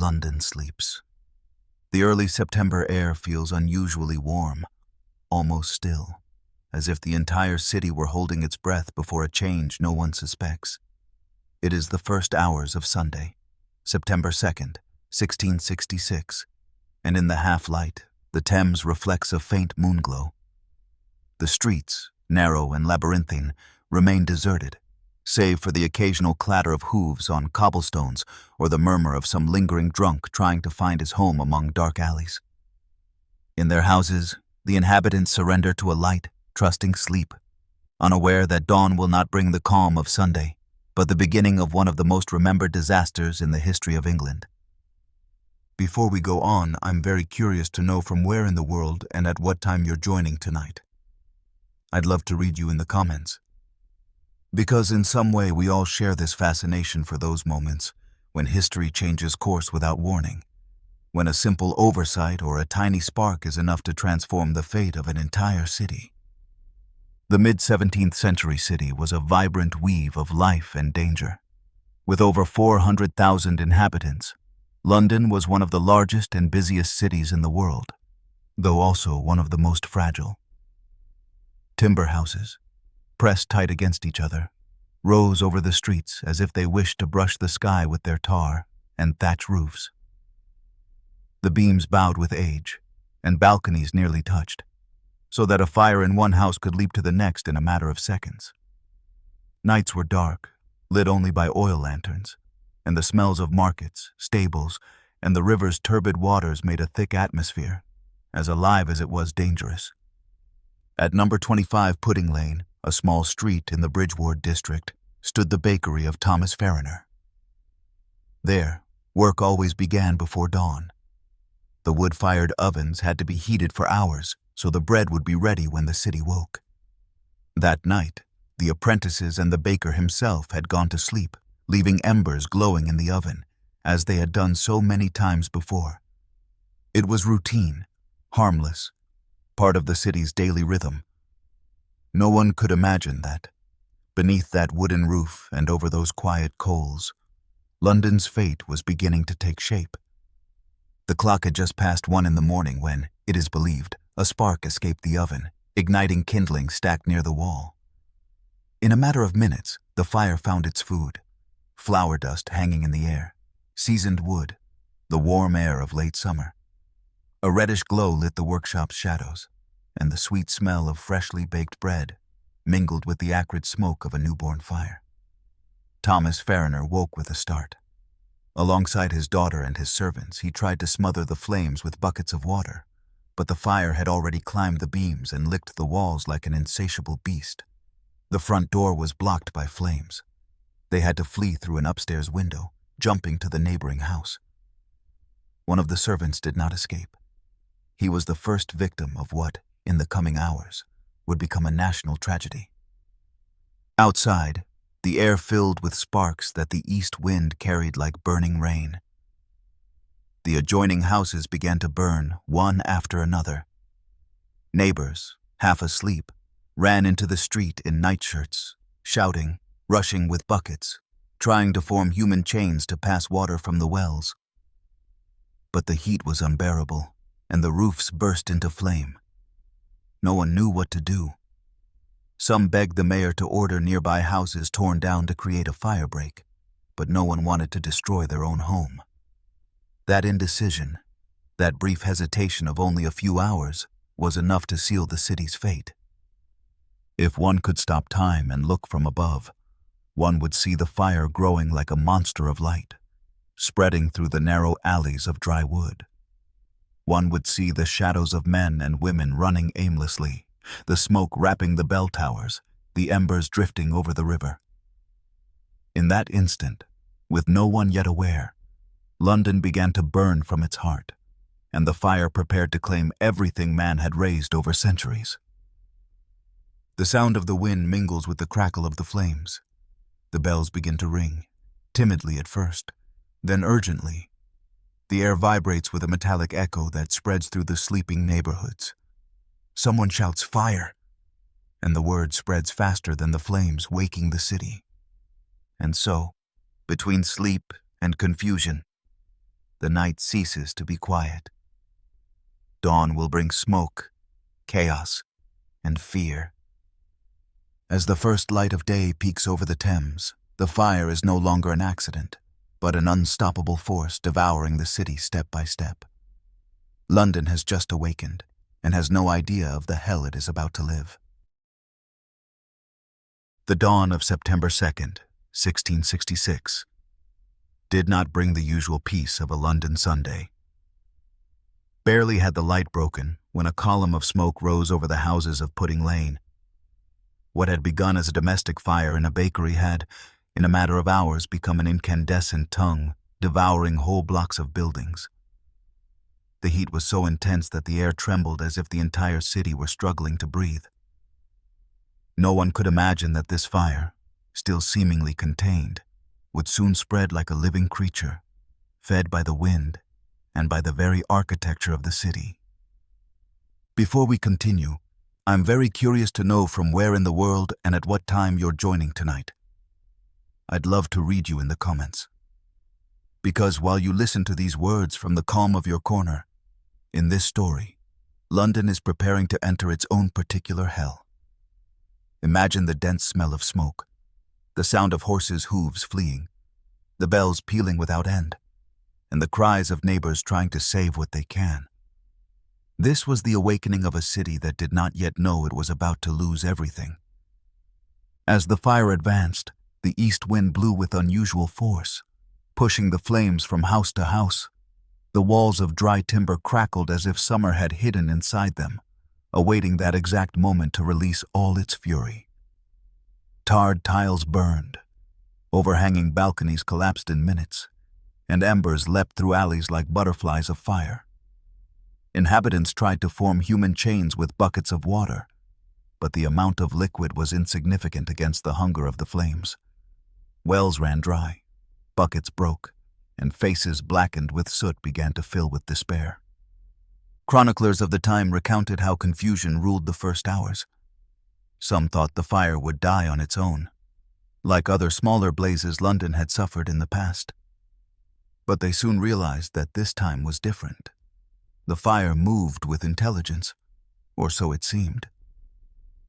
London sleeps. The early September air feels unusually warm, almost still, as if the entire city were holding its breath before a change no one suspects. It is the first hours of Sunday, September 2nd, 1666, and in the half-light, the Thames reflects a faint moonglow. The streets, narrow and labyrinthine, remain deserted, save for the occasional clatter of hooves on cobblestones or the murmur of some lingering drunk trying to find his home among dark alleys. In their houses, the inhabitants surrender to a light, trusting sleep, unaware that dawn will not bring the calm of Sunday, but the beginning of one of the most remembered disasters in the history of England. Before we go on, I'm very curious to know from where in the world and at what time you're joining tonight. I'd love to read you in the comments. Because in some way we all share this fascination for those moments when history changes course without warning, when a simple oversight or a tiny spark is enough to transform the fate of an entire city. The mid-17th century city was a vibrant weave of life and danger. With over 400,000 inhabitants, London was one of the largest and busiest cities in the world, though also one of the most fragile. Timber houses, pressed tight against each other, rose over the streets as if they wished to brush the sky with their tar and thatch roofs. The beams bowed with age, and balconies nearly touched, so that a fire in one house could leap to the next in a matter of seconds. Nights were dark, lit only by oil lanterns, and the smells of markets, stables, and the river's turbid waters made a thick atmosphere, as alive as it was dangerous. At number 25 Pudding Lane, a small street in the Bridgewater district, stood the bakery of Thomas Farriner. There, work always began before dawn. The wood-fired ovens had to be heated for hours, so the bread would be ready when the city woke. That night, the apprentices and the baker himself had gone to sleep, leaving embers glowing in the oven, as they had done so many times before. It was routine, harmless, part of the city's daily rhythm. No one could imagine that, beneath that wooden roof and over those quiet coals, London's fate was beginning to take shape. The clock had just passed 1 in the morning when, it is believed, a spark escaped the oven, igniting kindling stacked near the wall. In a matter of minutes, the fire found its food: flour dust hanging in the air, seasoned wood, the warm air of late summer. A reddish glow lit the workshop's shadows, and the sweet smell of freshly baked bread mingled with the acrid smoke of a newborn fire. Thomas Farriner woke with a start. Alongside his daughter and his servants, he tried to smother the flames with buckets of water, but the fire had already climbed the beams and licked the walls like an insatiable beast. The front door was blocked by flames. They had to flee through an upstairs window, jumping to the neighboring house. One of the servants did not escape. He was the first victim of what, in the coming hours, would become a national tragedy. Outside, the air filled with sparks that the east wind carried like burning rain. The adjoining houses began to burn, one after another. Neighbors, half asleep, ran into the street in nightshirts, shouting, rushing with buckets, trying to form human chains to pass water from the wells. But the heat was unbearable, and the roofs burst into flame. No one knew what to do. Some begged the mayor to order nearby houses torn down to create a firebreak, but no one wanted to destroy their own home. That indecision, that brief hesitation of only a few hours, was enough to seal the city's fate. If one could stop time and look from above, one would see the fire growing like a monster of light, spreading through the narrow alleys of dry wood. One would see the shadows of men and women running aimlessly, the smoke wrapping the bell towers, the embers drifting over the river. In that instant, with no one yet aware, London began to burn from its heart, and the fire prepared to claim everything man had raised over centuries. The sound of the wind mingles with the crackle of the flames. The bells begin to ring, timidly at first, then urgently. The air vibrates with a metallic echo that spreads through the sleeping neighborhoods. Someone shouts, "Fire!" and the word spreads faster than the flames, waking the city. And so, between sleep and confusion, the night ceases to be quiet. Dawn will bring smoke, chaos, and fear. As the first light of day peeks over the Thames, the fire is no longer an accident, but an unstoppable force devouring the city step by step. London has just awakened and has no idea of the hell it is about to live. The dawn of September 2nd, 1666, did not bring the usual peace of a London Sunday. Barely had the light broken when a column of smoke rose over the houses of Pudding Lane. What had begun as a domestic fire in a bakery had, in a matter of hours, become an incandescent tongue, devouring whole blocks of buildings. The heat was so intense that the air trembled as if the entire city were struggling to breathe. No one could imagine that this fire, still seemingly contained, would soon spread like a living creature, fed by the wind and by the very architecture of the city. Before we continue, I'm very curious to know from where in the world and at what time you're joining tonight. I'd love to read you in the comments. Because while you listen to these words from the calm of your corner, in this story, London is preparing to enter its own particular hell. Imagine the dense smell of smoke, the sound of horses' hooves fleeing, the bells pealing without end, and the cries of neighbors trying to save what they can. This was the awakening of a city that did not yet know it was about to lose everything. As the fire advanced, the east wind blew with unusual force, pushing the flames from house to house. The walls of dry timber crackled as if summer had hidden inside them, awaiting that exact moment to release all its fury. Tarred tiles burned, overhanging balconies collapsed in minutes, and embers leapt through alleys like butterflies of fire. Inhabitants tried to form human chains with buckets of water, but the amount of liquid was insignificant against the hunger of the flames. Wells ran dry, buckets broke, and faces blackened with soot began to fill with despair. Chroniclers of the time recounted how confusion ruled the first hours. Some thought the fire would die on its own, like other smaller blazes London had suffered in the past. But they soon realized that this time was different. The fire moved with intelligence, or so it seemed.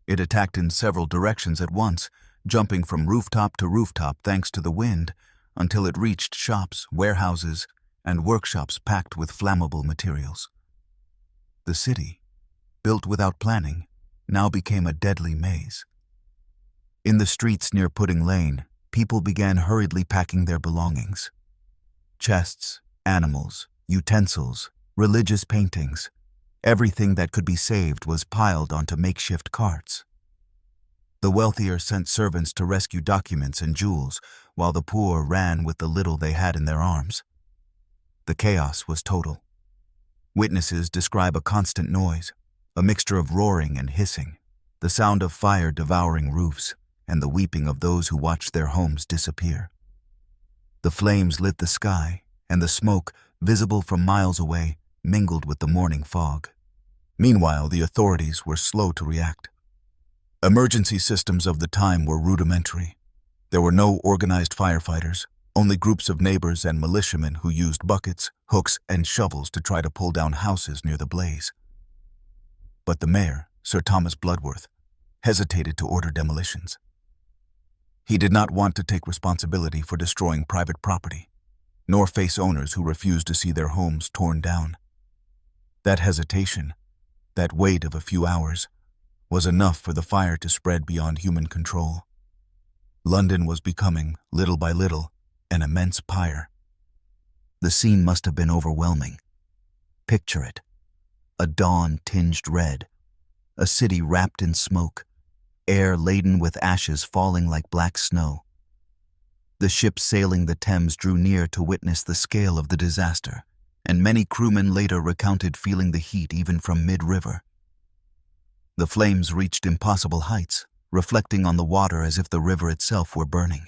It attacked in several directions at once, jumping from rooftop to rooftop thanks to the wind, until it reached shops, warehouses, and workshops packed with flammable materials. The city, built without planning, now became a deadly maze. In the streets near Pudding Lane, people began hurriedly packing their belongings. Chests, animals, utensils, religious paintings, everything that could be saved was piled onto makeshift carts. The wealthier sent servants to rescue documents and jewels, while the poor ran with the little they had in their arms. The chaos was total. Witnesses describe a constant noise, a mixture of roaring and hissing, the sound of fire devouring roofs, and the weeping of those who watched their homes disappear. The flames lit the sky, and the smoke, visible from miles away, mingled with the morning fog. Meanwhile, the authorities were slow to react. Emergency systems of the time were rudimentary. There were no organized firefighters, only groups of neighbors and militiamen who used buckets, hooks, and shovels to try to pull down houses near the blaze. But the mayor, Sir Thomas Bloodworth, hesitated to order demolitions. He did not want to take responsibility for destroying private property, nor face owners who refused to see their homes torn down. That hesitation, that wait of a few hours, was enough for the fire to spread beyond human control. London was becoming, little by little, an immense pyre. The scene must have been overwhelming. Picture it. A dawn tinged red, a city wrapped in smoke, air laden with ashes falling like black snow. The ships sailing the Thames drew near to witness the scale of the disaster, and many crewmen later recounted feeling the heat even from mid-river. The flames reached impossible heights, reflecting on the water as if the river itself were burning.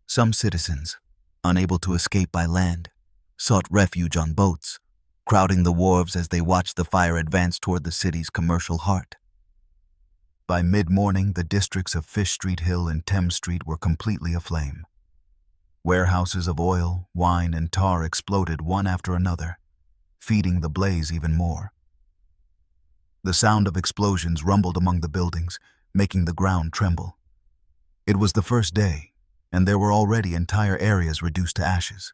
Some citizens, unable to escape by land, sought refuge on boats, crowding the wharves as they watched the fire advance toward the city's commercial heart. By mid-morning, the districts of Fish Street Hill and Thames Street were completely aflame. Warehouses of oil, wine, and tar exploded one after another, feeding the blaze even more. The sound of explosions rumbled among the buildings, making the ground tremble. It was the first day, and there were already entire areas reduced to ashes.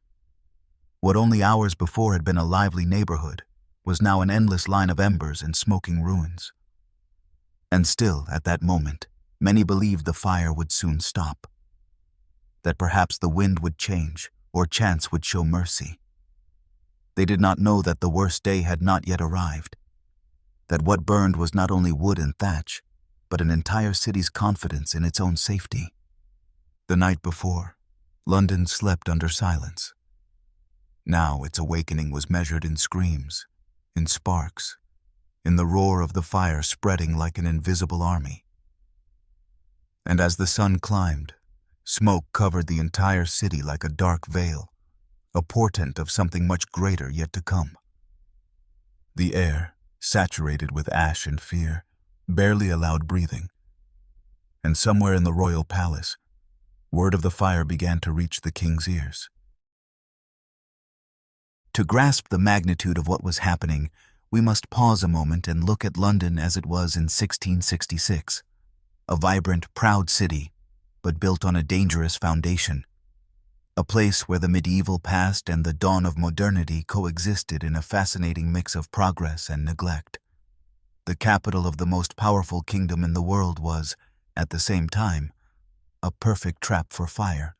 What only hours before had been a lively neighborhood was now an endless line of embers and smoking ruins. And still, at that moment, many believed the fire would soon stop, that perhaps the wind would change or chance would show mercy. They did not know that the worst day had not yet arrived, that what burned was not only wood and thatch, but an entire city's confidence in its own safety. The night before, London slept under silence. Now its awakening was measured in screams, in sparks, in the roar of the fire spreading like an invisible army. And as the sun climbed, smoke covered the entire city like a dark veil, a portent of something much greater yet to come. The air, saturated with ash and fear, barely allowed breathing. And somewhere in the royal palace, word of the fire began to reach the king's ears. To grasp the magnitude of what was happening, we must pause a moment and look at London as it was in 1666, a vibrant, proud city, but built on a dangerous foundation, a place where the medieval past and the dawn of modernity coexisted in a fascinating mix of progress and neglect. The capital of the most powerful kingdom in the world was, at the same time, a perfect trap for fire.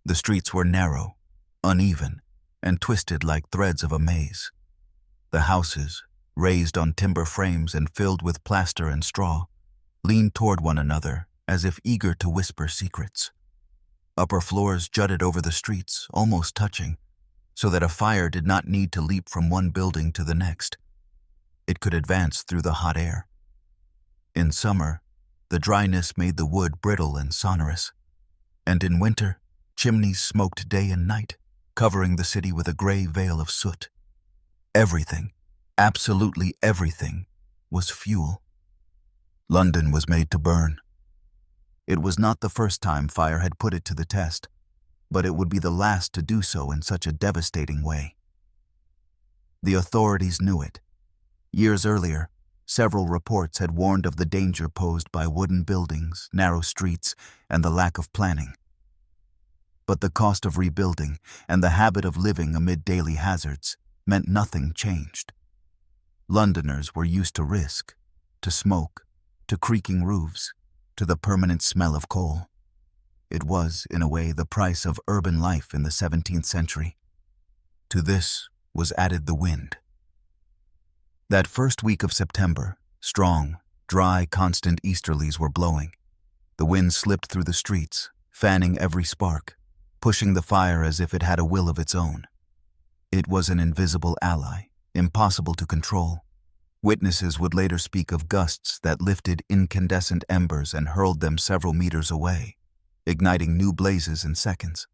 The streets were narrow, uneven, and twisted like threads of a maze. The houses, raised on timber frames and filled with plaster and straw, leaned toward one another as if eager to whisper secrets. Upper floors jutted over the streets, almost touching, so that a fire did not need to leap from one building to the next. It could advance through the hot air. In summer, the dryness made the wood brittle and sonorous, and in winter, chimneys smoked day and night, covering the city with a gray veil of soot. Everything, absolutely everything, was fuel. London was made to burn. It was not the first time fire had put it to the test, but it would be the last to do so in such a devastating way. The authorities knew it. Years earlier, several reports had warned of the danger posed by wooden buildings, narrow streets, and the lack of planning. But the cost of rebuilding and the habit of living amid daily hazards meant nothing changed. Londoners were used to risk, to smoke, to creaking roofs, to the permanent smell of coal. It was, in a way, the price of urban life in the 17th century. To this was added the wind. That first week of September, strong, dry, constant easterlies were blowing. The wind slipped through the streets, fanning every spark, pushing the fire as if it had a will of its own. It was an invisible ally, impossible to control. Witnesses would later speak of gusts that lifted incandescent embers and hurled them several meters away, igniting new blazes in seconds.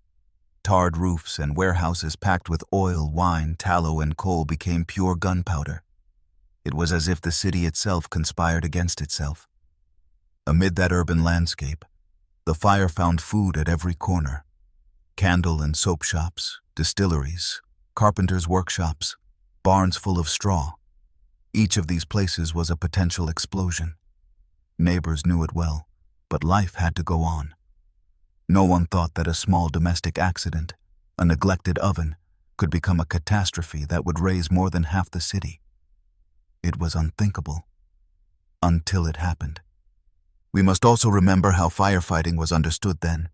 Tarred roofs and warehouses packed with oil, wine, tallow, and coal became pure gunpowder. It was as if the city itself conspired against itself. Amid that urban landscape, the fire found food at every corner. Candle and soap shops, distilleries, carpenters' workshops, barns full of straw. Each of these places was a potential explosion. Neighbors knew it well, but life had to go on. No one thought that a small domestic accident, a neglected oven, could become a catastrophe that would raise more than half the city. It was unthinkable, until it happened. We must also remember how firefighting was understood then.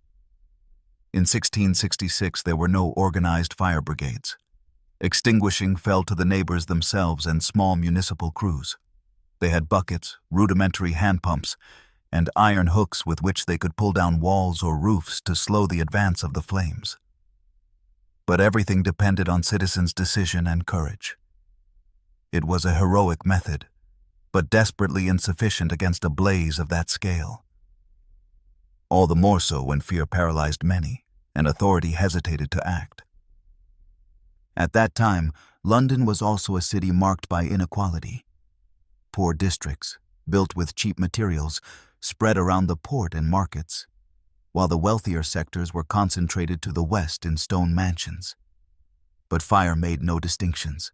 In 1666, there were no organized fire brigades. Extinguishing fell to the neighbors themselves and small municipal crews. They had buckets, rudimentary hand pumps, and iron hooks with which they could pull down walls or roofs to slow the advance of the flames. But everything depended on citizens' decision and courage. It was a heroic method, but desperately insufficient against a blaze of that scale. All the more so when fear paralyzed many, and authority hesitated to act. At that time, London was also a city marked by inequality. Poor districts, built with cheap materials, spread around the port and markets. while the wealthier sectors were concentrated to the west in stone mansions. But fire made no distinctions.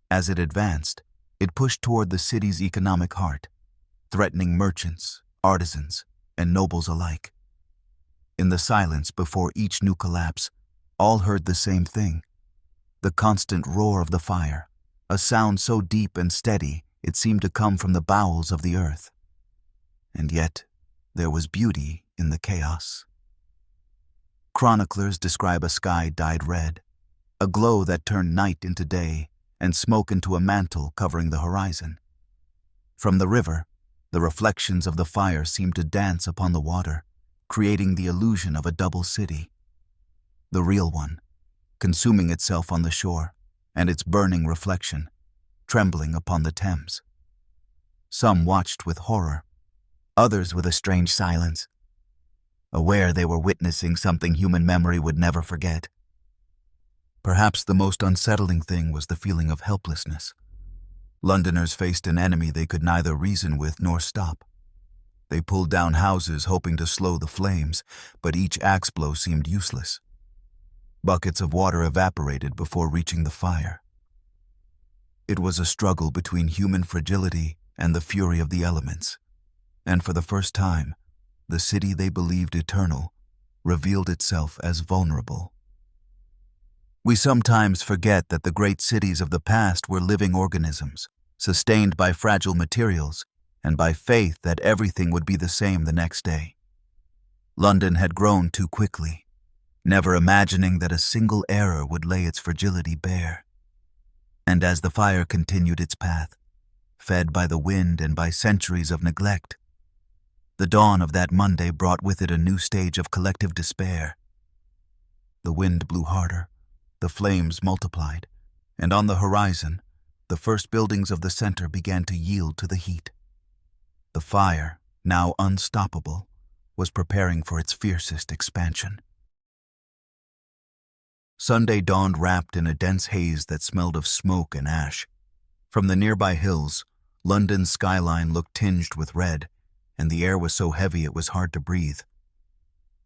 As it advanced, it pushed toward the city's economic heart, threatening merchants, artisans, and nobles alike. In the silence before each new collapse, all heard the same thing: the constant roar of the fire, a sound so deep and steady it seemed to come from the bowels of the earth. And yet, there was beauty in the chaos. Chroniclers describe a sky dyed red, a glow that turned night into day and smoke into a mantle covering the horizon. From the river, the reflections of the fire seemed to dance upon the water, creating the illusion of a double city. The real one, consuming itself on the shore, and its burning reflection, trembling upon the Thames. Some watched with horror, others with a strange silence, aware they were witnessing something human memory would never forget. Perhaps the most unsettling thing was the feeling of helplessness. Londoners faced an enemy they could neither reason with nor stop. They pulled down houses hoping to slow the flames, but each axe blow seemed useless. Buckets of water evaporated before reaching the fire. It was a struggle between human fragility and the fury of the elements, and for the first time, the city they believed eternal revealed itself as vulnerable. We sometimes forget that the great cities of the past were living organisms, sustained by fragile materials and by faith that everything would be the same the next day. London had grown too quickly, never imagining that a single error would lay its fragility bare. And as the fire continued its path, fed by the wind and by centuries of neglect, the dawn of that Monday brought with it a new stage of collective despair. The wind blew harder, the flames multiplied, and on the horizon, the first buildings of the center began to yield to the heat. The fire, now unstoppable, was preparing for its fiercest expansion. Sunday dawned wrapped in a dense haze that smelled of smoke and ash. From the nearby hills, London's skyline looked tinged with red, and the air was so heavy it was hard to breathe.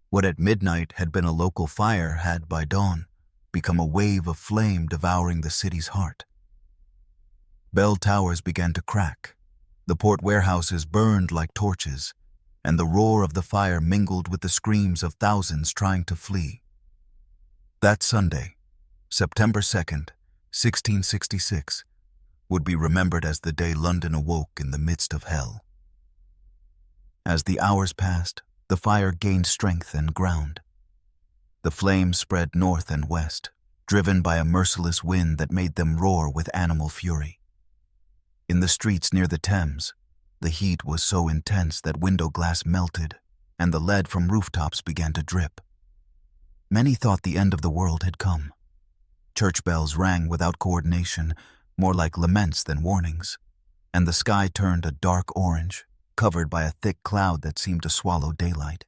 What at midnight had been a local fire had, by dawn, become a wave of flame devouring the city's heart. Bell towers began to crack, the port warehouses burned like torches, and the roar of the fire mingled with the screams of thousands trying to flee. That Sunday, September 2nd, 1666, would be remembered as the day London awoke in the midst of hell. As the hours passed, the fire gained strength and ground. The flames spread north and west, driven by a merciless wind that made them roar with animal fury. In the streets near the Thames, the heat was so intense that window glass melted, and the lead from rooftops began to drip. Many thought the end of the world had come. Church bells rang without coordination, more like laments than warnings, and the sky turned a dark orange, covered by a thick cloud that seemed to swallow daylight.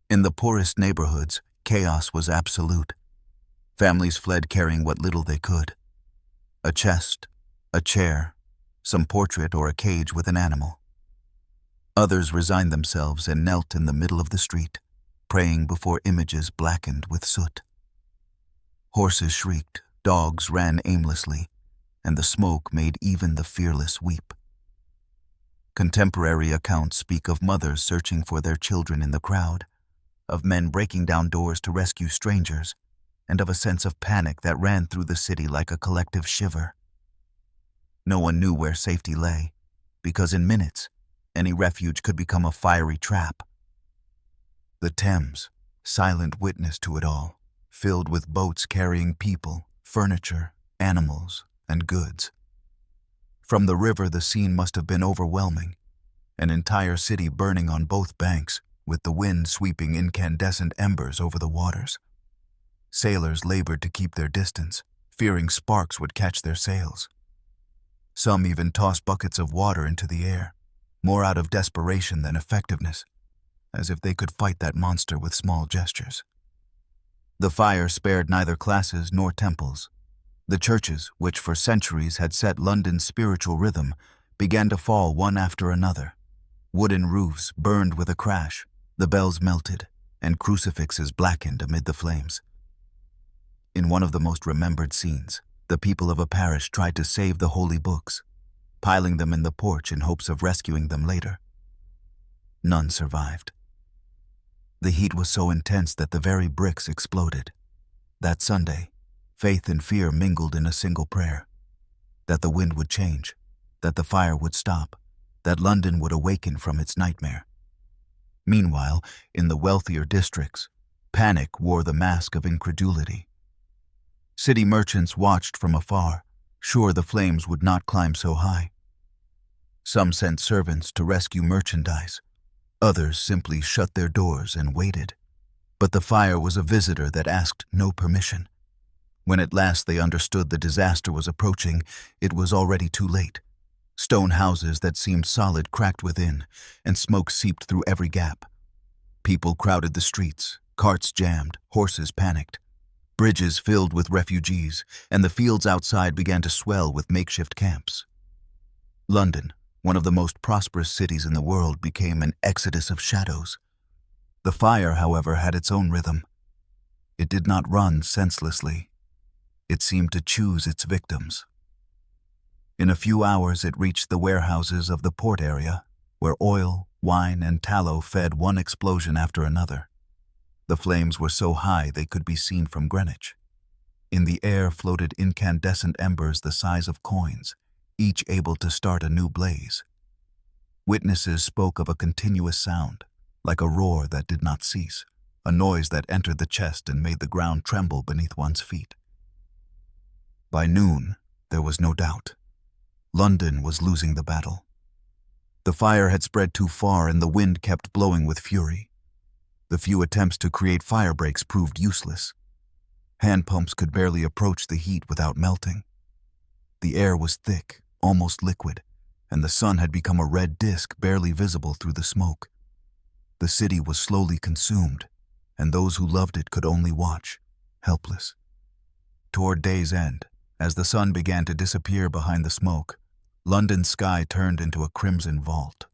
In the poorest neighborhoods, chaos was absolute. Families fled carrying what little they could: a chest, a chair, some portrait or a cage with an animal. Others resigned themselves and knelt in the middle of the street, praying before images blackened with soot. Horses shrieked, dogs ran aimlessly, and the smoke made even the fearless weep. Contemporary accounts speak of mothers searching for their children in the crowd, of men breaking down doors to rescue strangers, and of a sense of panic that ran through the city like a collective shiver. No one knew where safety lay, because in minutes, any refuge could become a fiery trap. The Thames, silent witness to it all, filled with boats carrying people, furniture, animals, and goods. From the river, the scene must have been overwhelming, an entire city burning on both banks, with the wind sweeping incandescent embers over the waters. Sailors labored to keep their distance, fearing sparks would catch their sails. Some even tossed buckets of water into the air, more out of desperation than effectiveness, as if they could fight that monster with small gestures. The fire spared neither classes nor temples. The churches, which for centuries had set London's spiritual rhythm, began to fall one after another. Wooden roofs burned with a crash, the bells melted, and crucifixes blackened amid the flames. In one of the most remembered scenes, the people of a parish tried to save the holy books, piling them in the porch in hopes of rescuing them later. None survived. The heat was so intense that the very bricks exploded. That Sunday, faith and fear mingled in a single prayer: that the wind would change, that the fire would stop, that London would awaken from its nightmare. Meanwhile, in the wealthier districts, panic wore the mask of incredulity. City merchants watched from afar, sure the flames would not climb so high. Some sent servants to rescue merchandise. Others simply shut their doors and waited. But the fire was a visitor that asked no permission. When at last they understood the disaster was approaching, it was already too late. Stone houses that seemed solid cracked within, and smoke seeped through every gap. People crowded the streets, carts jammed, horses panicked. Bridges filled with refugees, and the fields outside began to swell with makeshift camps. London, one of the most prosperous cities in the world, became an exodus of shadows. The fire, however, had its own rhythm. It did not run senselessly. It seemed to choose its victims. In a few hours it reached the warehouses of the port area, where oil, wine, and tallow fed one explosion after another. The flames were so high they could be seen from Greenwich. In the air floated incandescent embers the size of coins, each able to start a new blaze. Witnesses spoke of a continuous sound, like a roar that did not cease, a noise that entered the chest and made the ground tremble beneath one's feet. By noon, there was no doubt. London was losing the battle. The fire had spread too far and the wind kept blowing with fury. The few attempts to create fire breaks proved useless. Hand pumps could barely approach the heat without melting. The air was thick, almost liquid, and the sun had become a red disk barely visible through the smoke. The city was slowly consumed, and those who loved it could only watch, helpless. Toward day's end, as the sun began to disappear behind the smoke, London's sky turned into a crimson vault.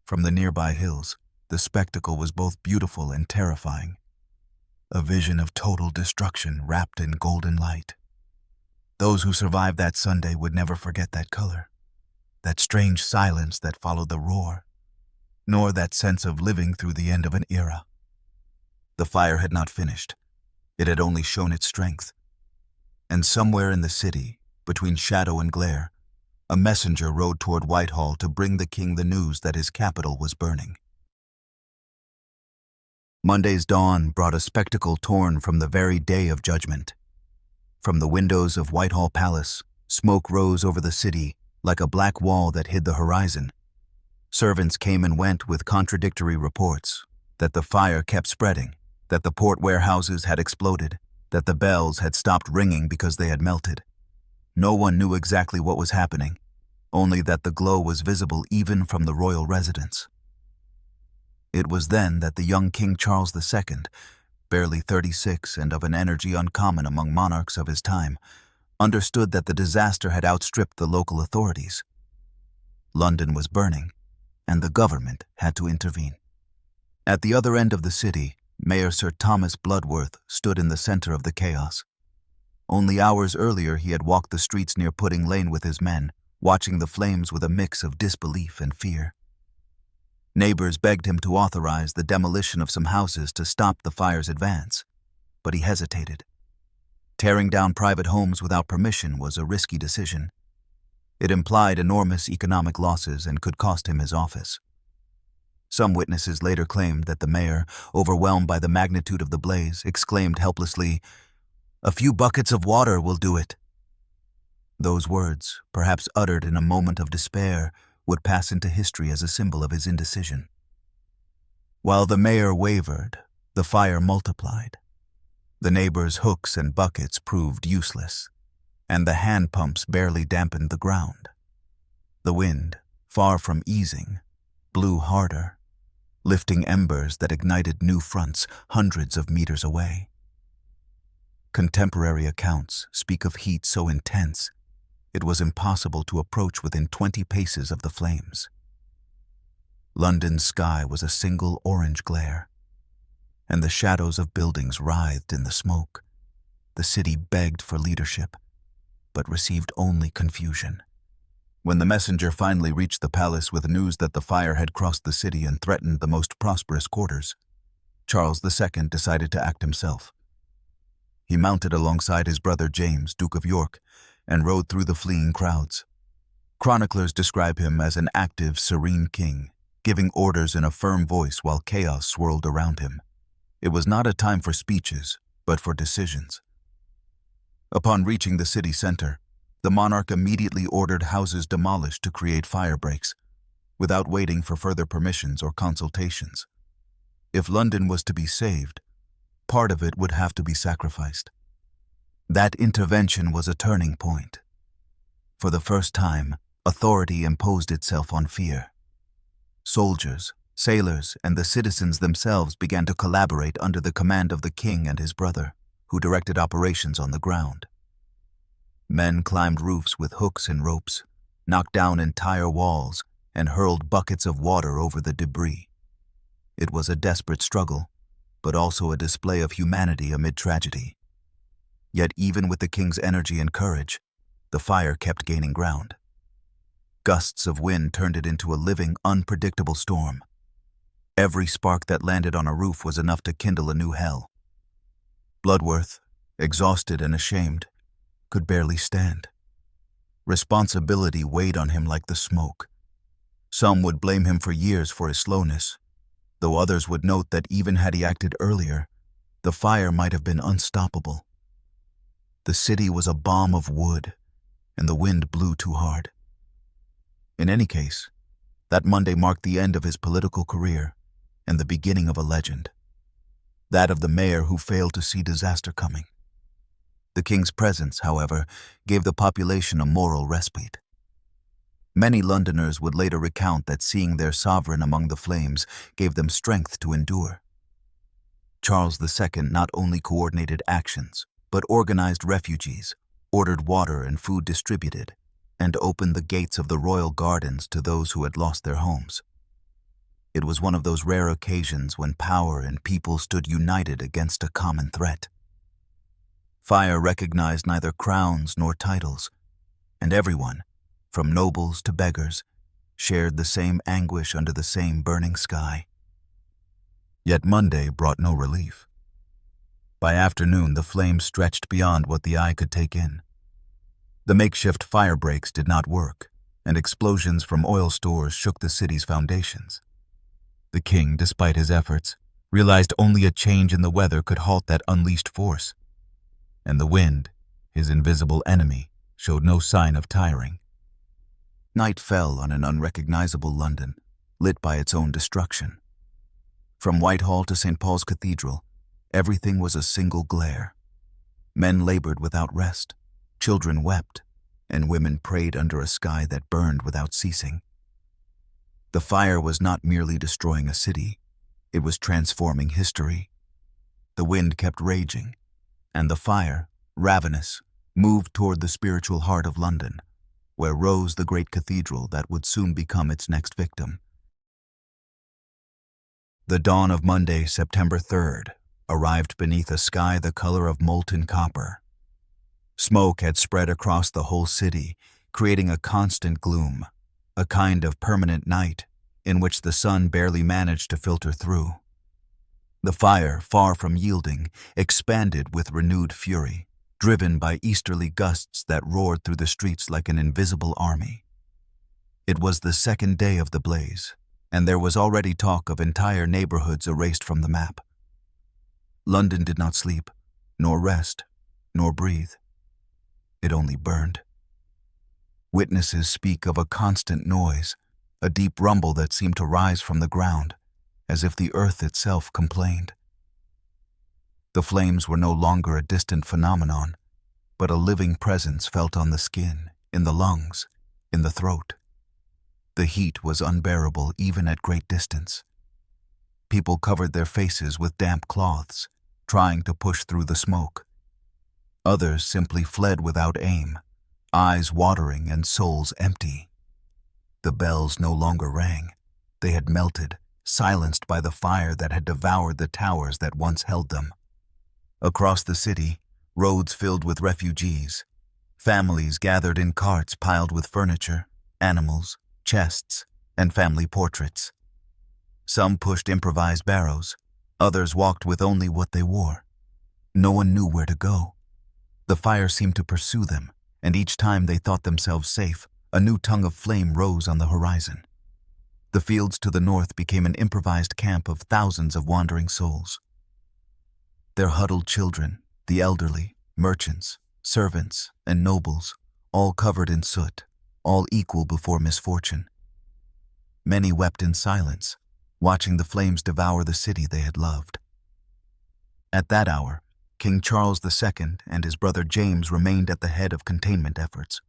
From the nearby hills, the spectacle was both beautiful and terrifying. A vision of total destruction wrapped in golden light. Those who survived that Sunday would never forget that color, that strange silence that followed the roar, nor that sense of living through the end of an era. The fire had not finished. It had only shown its strength. And somewhere in the city, between shadow and glare, a messenger rode toward Whitehall to bring the king the news that his capital was burning. Monday's dawn brought a spectacle torn from the very day of judgment. From the windows of Whitehall Palace, smoke rose over the city like a black wall that hid the horizon. Servants came and went with contradictory reports: that the fire kept spreading, that the port warehouses had exploded, that the bells had stopped ringing because they had melted. No one knew exactly what was happening, only that the glow was visible even from the royal residence. It was then that the young King Charles II, barely 36 and of an energy uncommon among monarchs of his time, understood that the disaster had outstripped the local authorities. London was burning, and the government had to intervene. At the other end of the city, Mayor Sir Thomas Bloodworth stood in the center of the chaos. Only hours earlier he had walked the streets near Pudding Lane with his men, watching the flames with a mix of disbelief and fear. Neighbors begged him to authorize the demolition of some houses to stop the fire's advance, but he hesitated. Tearing down private homes without permission was a risky decision. It implied enormous economic losses and could cost him his office. Some witnesses later claimed that the mayor, overwhelmed by the magnitude of the blaze, exclaimed helplessly, "A few buckets of water will do it." Those words, perhaps uttered in a moment of despair, would pass into history as a symbol of his indecision. While the mayor wavered, the fire multiplied. The neighbors' hooks and buckets proved useless, and the hand pumps barely dampened the ground. The wind, far from easing, blew harder, lifting embers that ignited new fronts hundreds of meters away. Contemporary accounts speak of heat so intense it was impossible to approach within 20 paces of the flames. London's sky was a single orange glare. and the shadows of buildings writhed in the smoke. The city begged for leadership, but received only confusion. When the messenger finally reached the palace with news that the fire had crossed the city and threatened the most prosperous quarters, Charles II decided to act himself. He mounted alongside his brother James, Duke of York, and rode through the fleeing crowds. Chroniclers describe him as an active, serene king, giving orders in a firm voice while chaos swirled around him. It was not a time for speeches, but for decisions. Upon reaching the city center, the monarch immediately ordered houses demolished to create fire breaks, without waiting for further permissions or consultations. If London was to be saved, part of it would have to be sacrificed. That intervention was a turning point. For the first time, authority imposed itself on fear. Soldiers, sailors, and the citizens themselves began to collaborate under the command of the king and his brother, who directed operations on the ground. Men climbed roofs with hooks and ropes, knocked down entire walls, and hurled buckets of water over the debris. It was a desperate struggle, but also a display of humanity amid tragedy. Yet even with the king's energy and courage, the fire kept gaining ground. Gusts of wind turned it into a living, unpredictable storm. Every spark that landed on a roof was enough to kindle a new hell. Bloodworth, exhausted and ashamed, could barely stand. Responsibility weighed on him like the smoke. Some would blame him for years for his slowness, though others would note that even had he acted earlier, the fire might have been unstoppable. The city was a bomb of wood, and the wind blew too hard. In any case, that Monday marked the end of his political career and the beginning of a legend. That of the mayor who failed to see disaster coming. The king's presence, however, gave the population a moral respite. Many Londoners would later recount that seeing their sovereign among the flames gave them strength to endure. Charles II not only coordinated actions, but organized refugees, ordered water and food distributed, and opened the gates of the royal gardens to those who had lost their homes. It was one of those rare occasions when power and people stood united against a common threat. Fire recognized neither crowns nor titles, and everyone, from nobles to beggars, shared the same anguish under the same burning sky. Yet Monday brought no relief. By afternoon, the flames stretched beyond what the eye could take in. The makeshift fire breaks did not work, and explosions from oil stores shook the city's foundations. The king, despite his efforts, realized only a change in the weather could halt that unleashed force. And the wind, his invisible enemy, showed no sign of tiring. Night fell on an unrecognizable London, lit by its own destruction. From Whitehall to St. Paul's Cathedral, everything was a single glare. Men labored without rest, children wept, and women prayed under a sky that burned without ceasing. The fire was not merely destroying a city, it was transforming history. The wind kept raging, and the fire, ravenous, moved toward the spiritual heart of London, where rose the great cathedral that would soon become its next victim. The dawn of Monday, September 3rd, arrived beneath a sky the color of molten copper. Smoke had spread across the whole city, creating a constant gloom, a kind of permanent night in which the sun barely managed to filter through. The fire, far from yielding, expanded with renewed fury, driven by easterly gusts that roared through the streets like an invisible army. It was the second day of the blaze, and there was already talk of entire neighborhoods erased from the map. London did not sleep, nor rest, nor breathe. It only burned. Witnesses speak of a constant noise, a deep rumble that seemed to rise from the ground, as if the earth itself complained. The flames were no longer a distant phenomenon, but a living presence felt on the skin, in the lungs, in the throat. The heat was unbearable even at great distance. People covered their faces with damp cloths, trying to push through the smoke. Others simply fled without aim, eyes watering and souls empty. The bells no longer rang. They had melted, silenced by the fire that had devoured the towers that once held them. Across the city, roads filled with refugees, families gathered in carts piled with furniture, animals, chests, and family portraits. Some pushed improvised barrows, others walked with only what they wore. No one knew where to go. The fire seemed to pursue them, and each time they thought themselves safe, a new tongue of flame rose on the horizon. The fields to the north became an improvised camp of thousands of wandering souls. Their huddled children, the elderly, merchants, servants, and nobles, all covered in soot, all equal before misfortune. Many wept in silence, watching the flames devour the city they had loved. At that hour, King Charles II and his brother James remained at the head of containment efforts.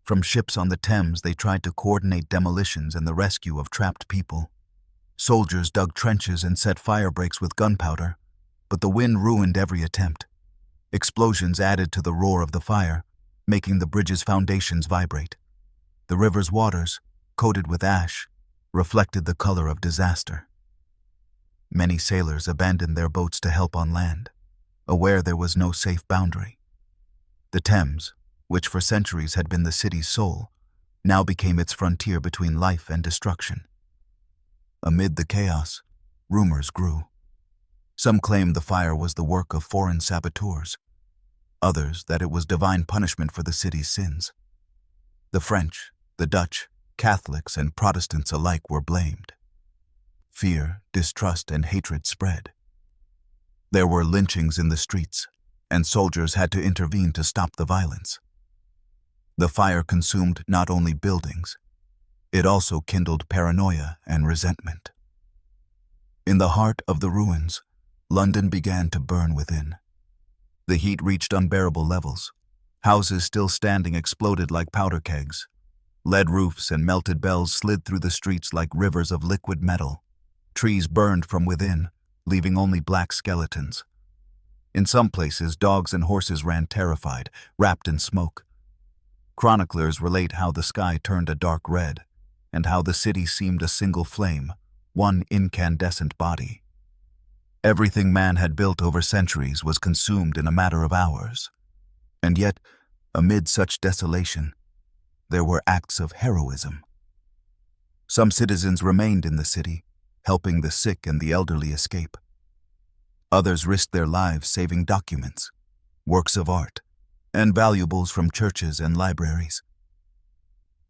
From ships on the Thames, they tried to coordinate demolitions and the rescue of trapped people. Soldiers dug trenches and set fire breaks with gunpowder, but the wind ruined every attempt. Explosions added to the roar of the fire, making the bridge's foundations vibrate. The river's waters, coated with ash, reflected the color of disaster. Many sailors abandoned their boats to help on land, aware there was no safe boundary. The Thames, which for centuries had been the city's soul, now became its frontier between life and destruction. Amid the chaos, rumors grew. Some claimed the fire was the work of foreign saboteurs, others that it was divine punishment for the city's sins. The French, the Dutch, Catholics, and Protestants alike were blamed. Fear, distrust, and hatred spread. There were lynchings in the streets, and soldiers had to intervene to stop the violence. The fire consumed not only buildings, it also kindled paranoia and resentment. In the heart of the ruins, London began to burn within. The heat reached unbearable levels. Houses still standing exploded like powder kegs. Lead roofs and melted bells slid through the streets like rivers of liquid metal. Trees burned from within, leaving only black skeletons. In some places, dogs and horses ran terrified, wrapped in smoke. Chroniclers relate how the sky turned a dark red, and how the city seemed a single flame, one incandescent body. Everything man had built over centuries was consumed in a matter of hours. And yet, amid such desolation, there were acts of heroism. Some citizens remained in the city, helping the sick and the elderly escape. Others risked their lives saving documents, works of art, and valuables from churches and libraries.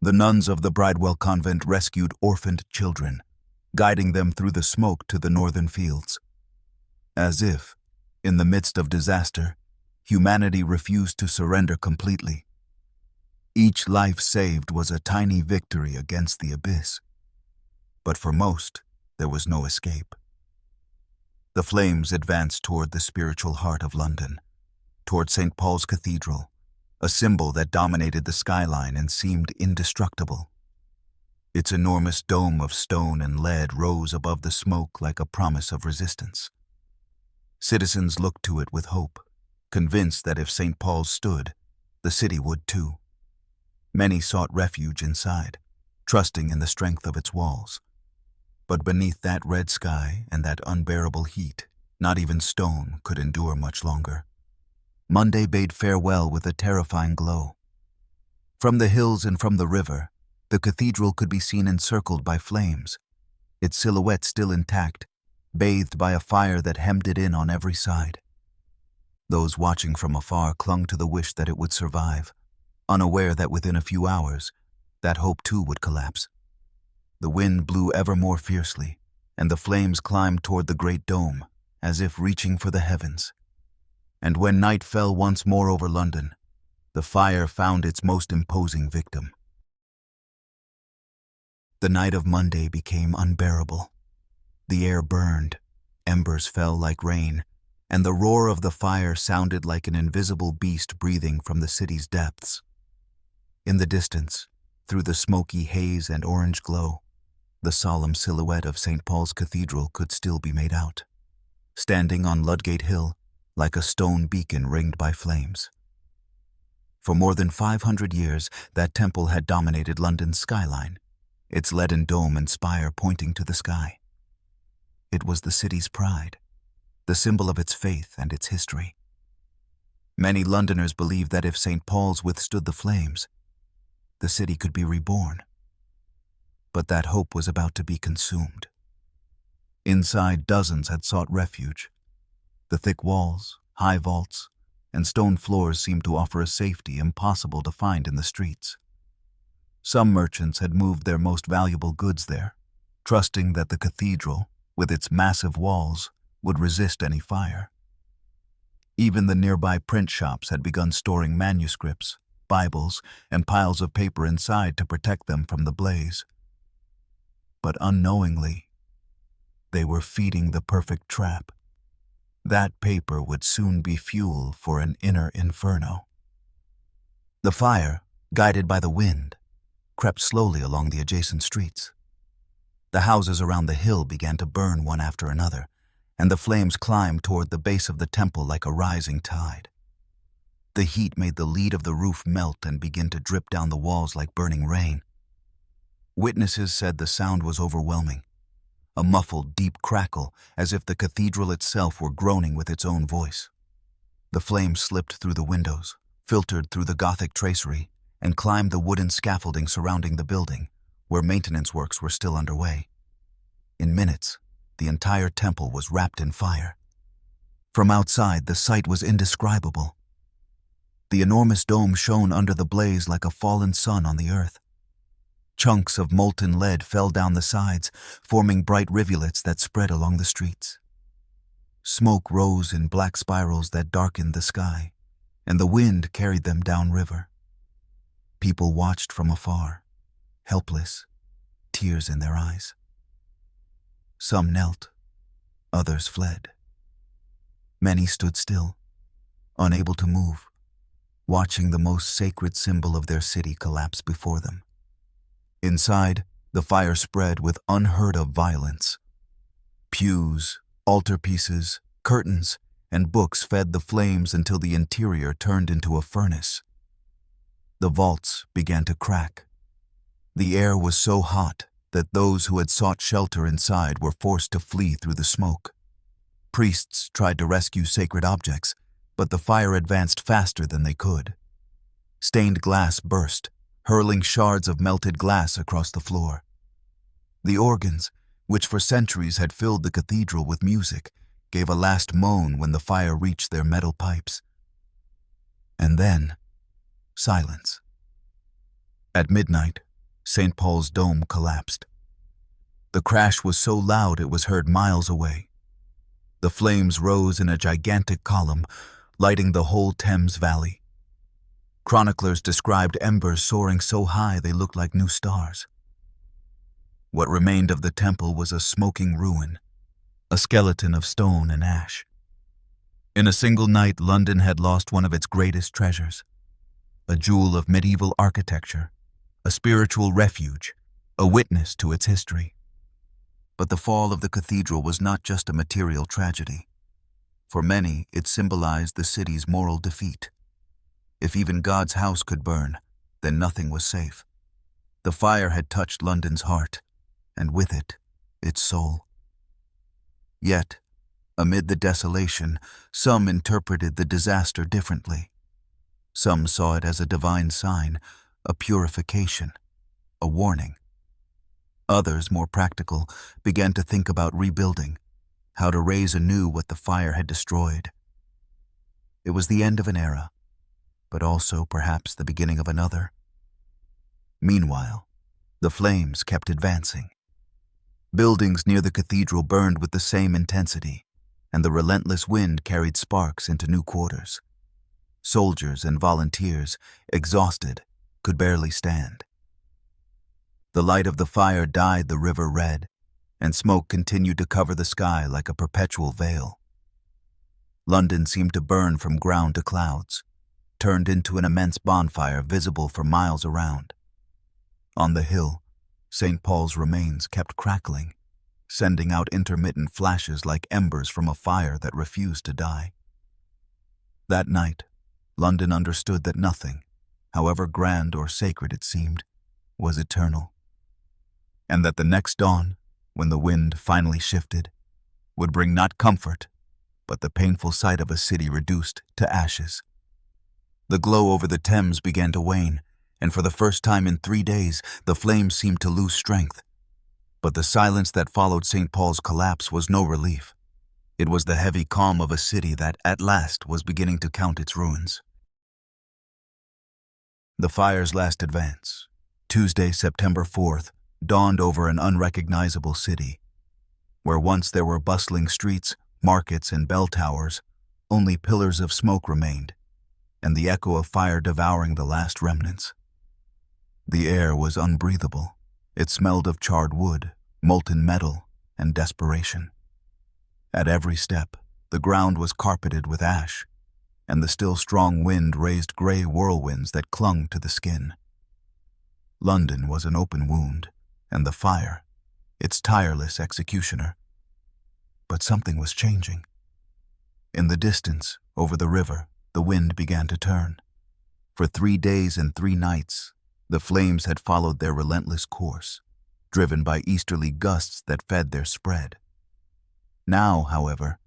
The nuns of the Bridewell Convent rescued orphaned children, guiding them through the smoke to the northern fields. As if, in the midst of disaster, humanity refused to surrender completely. Each life saved was a tiny victory against the abyss. But for most, there was no escape. The flames advanced toward the spiritual heart of London, toward St. Paul's Cathedral, a symbol that dominated the skyline and seemed indestructible. Its enormous dome of stone and lead rose above the smoke like a promise of resistance. Citizens looked to it with hope, convinced that if St. Paul's stood, the city would too. Many sought refuge inside, trusting in the strength of its walls. But beneath that red sky and that unbearable heat, not even stone could endure much longer. Monday bade farewell with a terrifying glow. From the hills and from the river, the cathedral could be seen encircled by flames, its silhouette still intact, bathed by a fire that hemmed it in on every side. Those watching from afar clung to the wish that it would survive, unaware that within a few hours, that hope too would collapse. The wind blew ever more fiercely, and the flames climbed toward the great dome, as if reaching for the heavens. And when night fell once more over London, the fire found its most imposing victim. The night of Monday became unbearable. The air burned, embers fell like rain, and the roar of the fire sounded like an invisible beast breathing from the city's depths. In the distance, through the smoky haze and orange glow, the solemn silhouette of St. Paul's Cathedral could still be made out, standing on Ludgate Hill like a stone beacon ringed by flames. For more than 500 years, that temple had dominated London's skyline, its leaden dome and spire pointing to the sky. It was the city's pride, the symbol of its faith and its history. Many Londoners believed that if St. Paul's withstood the flames, the city could be reborn. But that hope was about to be consumed. Inside, dozens had sought refuge. The thick walls, high vaults, and stone floors seemed to offer a safety impossible to find in the streets. Some merchants had moved their most valuable goods there, trusting that the cathedral, with its massive walls, would resist any fire. Even the nearby print shops had begun storing manuscripts, Bibles, and piles of paper inside to protect them from the blaze. But unknowingly, they were feeding the perfect trap. That paper would soon be fuel for an inner inferno. The fire, guided by the wind, crept slowly along the adjacent streets. The houses around the hill began to burn one after another, and the flames climbed toward the base of the temple like a rising tide. The heat made the lead of the roof melt and begin to drip down the walls like burning rain. Witnesses said the sound was overwhelming, a muffled, deep crackle as if the cathedral itself were groaning with its own voice. The flames slipped through the windows, filtered through the Gothic tracery, and climbed the wooden scaffolding surrounding the building, where maintenance works were still underway. In minutes, the entire temple was wrapped in fire. From outside, the sight was indescribable. The enormous dome shone under the blaze like a fallen sun on the earth. Chunks of molten lead fell down the sides, forming bright rivulets that spread along the streets. Smoke rose in black spirals that darkened the sky, and the wind carried them downriver. People watched from afar, helpless, tears in their eyes. Some knelt, others fled. Many stood still, unable to move, watching the most sacred symbol of their city collapse before them. Inside, the fire spread with unheard-of violence. Pews, altarpieces, curtains, and books fed the flames until the interior turned into a furnace. The vaults began to crack. The air was so hot that those who had sought shelter inside were forced to flee through the smoke. Priests tried to rescue sacred objects, but the fire advanced faster than they could. Stained glass burst, hurling shards of melted glass across the floor. The organs, which for centuries had filled the cathedral with music, gave a last moan when the fire reached their metal pipes. And then, silence. At midnight, St. Paul's dome collapsed. The crash was so loud it was heard miles away. The flames rose in a gigantic column, lighting the whole Thames Valley. Chroniclers described embers soaring so high they looked like new stars. What remained of the temple was a smoking ruin, a skeleton of stone and ash. In a single night, London had lost one of its greatest treasures, a jewel of medieval architecture, a spiritual refuge, a witness to its history. But the fall of the cathedral was not just a material tragedy. For many, it symbolized the city's moral defeat. If even God's house could burn, then nothing was safe. The fire had touched London's heart, and with it, its soul. Yet, amid the desolation, some interpreted the disaster differently. Some saw it as a divine sign, a purification, a warning. Others, more practical, began to think about rebuilding, how to raise anew what the fire had destroyed. It was the end of an era, but also perhaps the beginning of another. Meanwhile, the flames kept advancing. Buildings near the cathedral burned with the same intensity, and the relentless wind carried sparks into new quarters. Soldiers and volunteers, exhausted, could barely stand. The light of the fire dyed the river red, and smoke continued to cover the sky like a perpetual veil. London seemed to burn from ground to clouds, turned into an immense bonfire visible for miles around. On the hill, St. Paul's remains kept crackling, sending out intermittent flashes like embers from a fire that refused to die. That night, London understood that nothing, however grand or sacred it seemed, was eternal. And that the next dawn, when the wind finally shifted, would bring not comfort, but the painful sight of a city reduced to ashes. The glow over the Thames began to wane, and for the first time in 3 days, the flames seemed to lose strength. But the silence that followed St. Paul's collapse was no relief. It was the heavy calm of a city that, at last, was beginning to count its ruins. The fire's last advance, Tuesday, September 4th, dawned over an unrecognizable city. Where once there were bustling streets, markets, and bell towers, only pillars of smoke remained, and the echo of fire devouring the last remnants. The air was unbreathable. It smelled of charred wood, molten metal, and desperation. At every step, the ground was carpeted with ash, and the still strong wind raised gray whirlwinds that clung to the skin. London was an open wound, and the fire, its tireless executioner. But something was changing. In the distance, over the river, the wind began to turn. For 3 days and 3 nights, the flames had followed their relentless course, driven by easterly gusts that fed their spread. Now, however,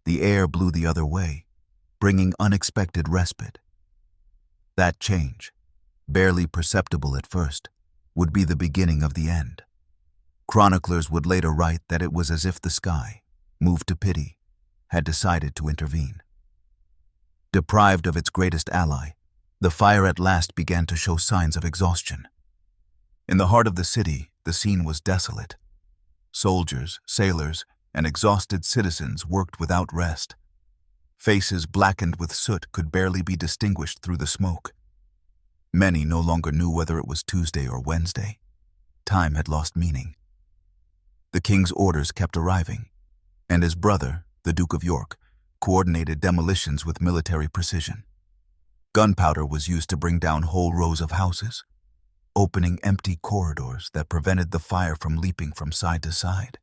the air blew the other way, bringing unexpected respite. That change, barely perceptible at first, would be the beginning of the end. Chroniclers would later write that it was as if the sky, moved to pity, had decided to intervene. Deprived of its greatest ally, the fire at last began to show signs of exhaustion. In the heart of the city, the scene was desolate. Soldiers, sailors, and exhausted citizens worked without rest. Faces blackened with soot could barely be distinguished through the smoke. Many no longer knew whether it was Tuesday or Wednesday. Time had lost meaning. The king's orders kept arriving, and his brother, the Duke of York, coordinated demolitions with military precision. Gunpowder was used to bring down whole rows of houses, opening empty corridors that prevented the fire from leaping from side to side.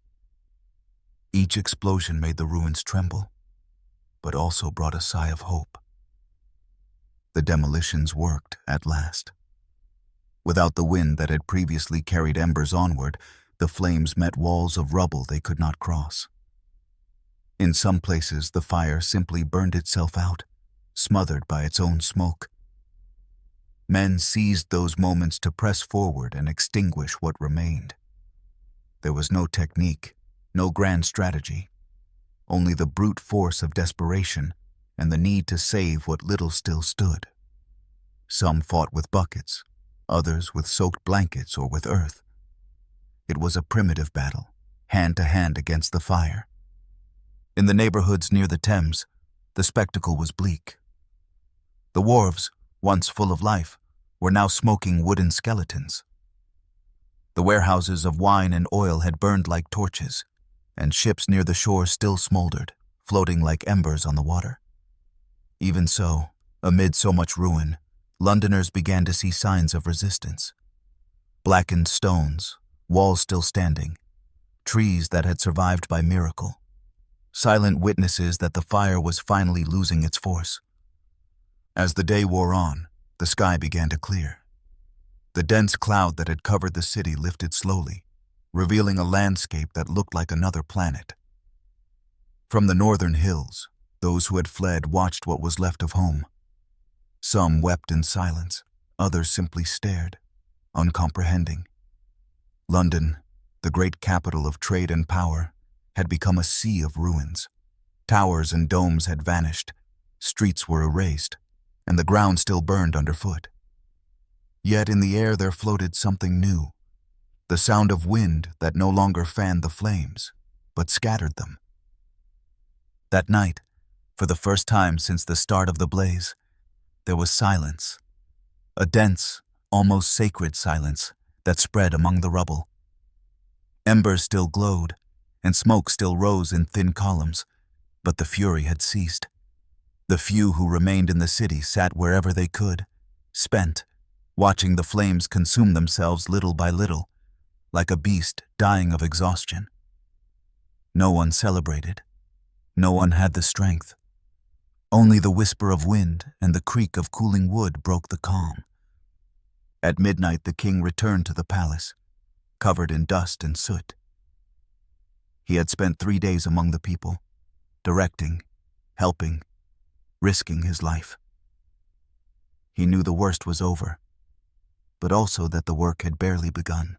Each explosion made the ruins tremble, but also brought a sigh of hope. The demolitions worked at last. Without the wind that had previously carried embers onward, the flames met walls of rubble they could not cross. In some places, the fire simply burned itself out, smothered by its own smoke. Men seized those moments to press forward and extinguish what remained. There was no technique, no grand strategy, only the brute force of desperation and the need to save what little still stood. Some fought with buckets, others with soaked blankets or with earth. It was a primitive battle, hand to hand against the fire. In the neighborhoods near the Thames, the spectacle was bleak. The wharves, once full of life, were now smoking wooden skeletons. The warehouses of wine and oil had burned like torches, and ships near the shore still smoldered, floating like embers on the water. Even so, amid so much ruin, Londoners began to see signs of resistance. Blackened stones, walls still standing, trees that had survived by miracle. Silent witnesses that the fire was finally losing its force. As the day wore on, the sky began to clear. The dense cloud that had covered the city lifted slowly, revealing a landscape that looked like another planet. From the northern hills, those who had fled watched what was left of home. Some wept in silence, others simply stared, uncomprehending. London, the great capital of trade and power, had become a sea of ruins. Towers and domes had vanished, streets were erased, and the ground still burned underfoot. Yet in the air there floated something new, the sound of wind that no longer fanned the flames, but scattered them. That night, for the first time since the start of the blaze, there was silence, a dense, almost sacred silence that spread among the rubble. Embers still glowed, and smoke still rose in thin columns, but the fury had ceased. The few who remained in the city sat wherever they could, spent, watching the flames consume themselves little by little, like a beast dying of exhaustion. No one celebrated. No one had the strength. Only the whisper of wind and the creak of cooling wood broke the calm. At midnight, the king returned to the palace, covered in dust and soot. He had spent 3 days among the people, directing, helping, risking his life. He knew the worst was over, but also that the work had barely begun.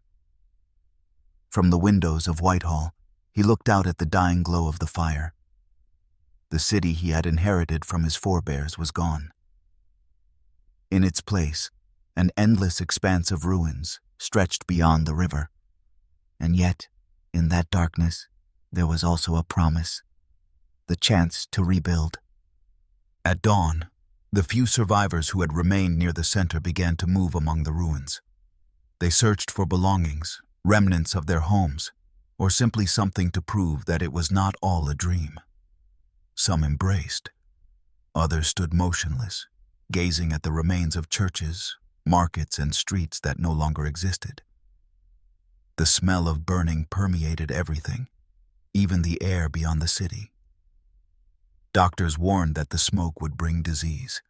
From the windows of Whitehall, he looked out at the dying glow of the fire. The city he had inherited from his forebears was gone. In its place, an endless expanse of ruins stretched beyond the river. And yet, in that darkness, there was also a promise, the chance to rebuild. At dawn, the few survivors who had remained near the center began to move among the ruins. They searched for belongings, remnants of their homes, or simply something to prove that it was not all a dream. Some embraced. Others stood motionless, gazing at the remains of churches, markets, and streets that no longer existed. The smell of burning permeated everything, even the air beyond the city. Doctors warned that the smoke would bring disease,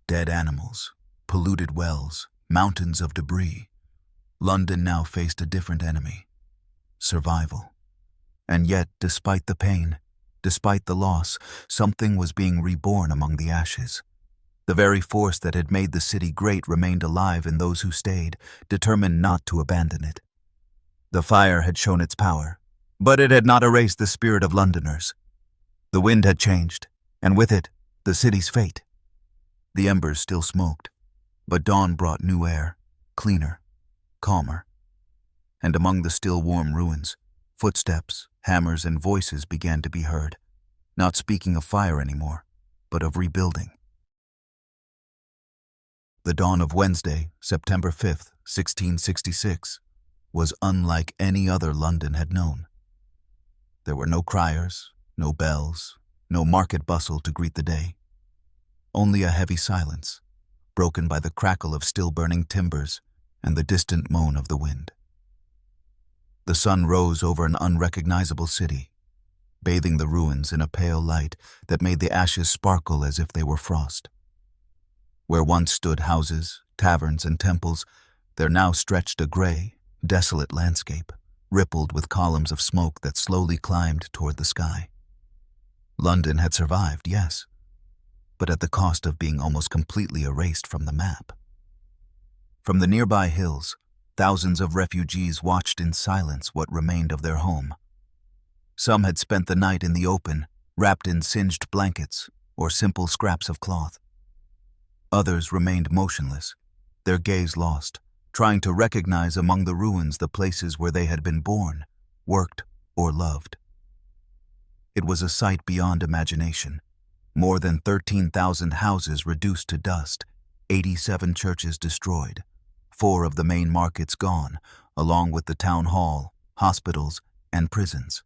dead animals, polluted wells, mountains of debris. London now faced a different enemy: survival. And yet, despite the pain, despite the loss, something was being reborn among the ashes. The very force that had made the city great remained alive in those who stayed, determined not to abandon it. The fire had shown its power, but it had not erased the spirit of Londoners. The wind had changed, and with it, the city's fate. The embers still smoked, but dawn brought new air, cleaner, calmer. And among the still warm ruins, footsteps, hammers, and voices began to be heard, not speaking of fire anymore, but of rebuilding. The dawn of Wednesday, September 5th, 1666, was unlike any other London had known. There were no criers, no bells, no market bustle to greet the day. Only a heavy silence, broken by the crackle of still-burning timbers and the distant moan of the wind. The sun rose over an unrecognizable city, bathing the ruins in a pale light that made the ashes sparkle as if they were frost. Where once stood houses, taverns, and temples, there now stretched a gray, desolate landscape, rippled with columns of smoke that slowly climbed toward the sky. London had survived, yes, but at the cost of being almost completely erased from the map. From the nearby hills, thousands of refugees watched in silence what remained of their home. Some had spent the night in the open, wrapped in singed blankets or simple scraps of cloth. Others remained motionless, their gaze lost, trying to recognize among the ruins the places where they had been born, worked, or loved. It was a sight beyond imagination. More than 13,000 houses reduced to dust, 87 churches destroyed, 4 of the main markets gone, along with the town hall, hospitals, and prisons.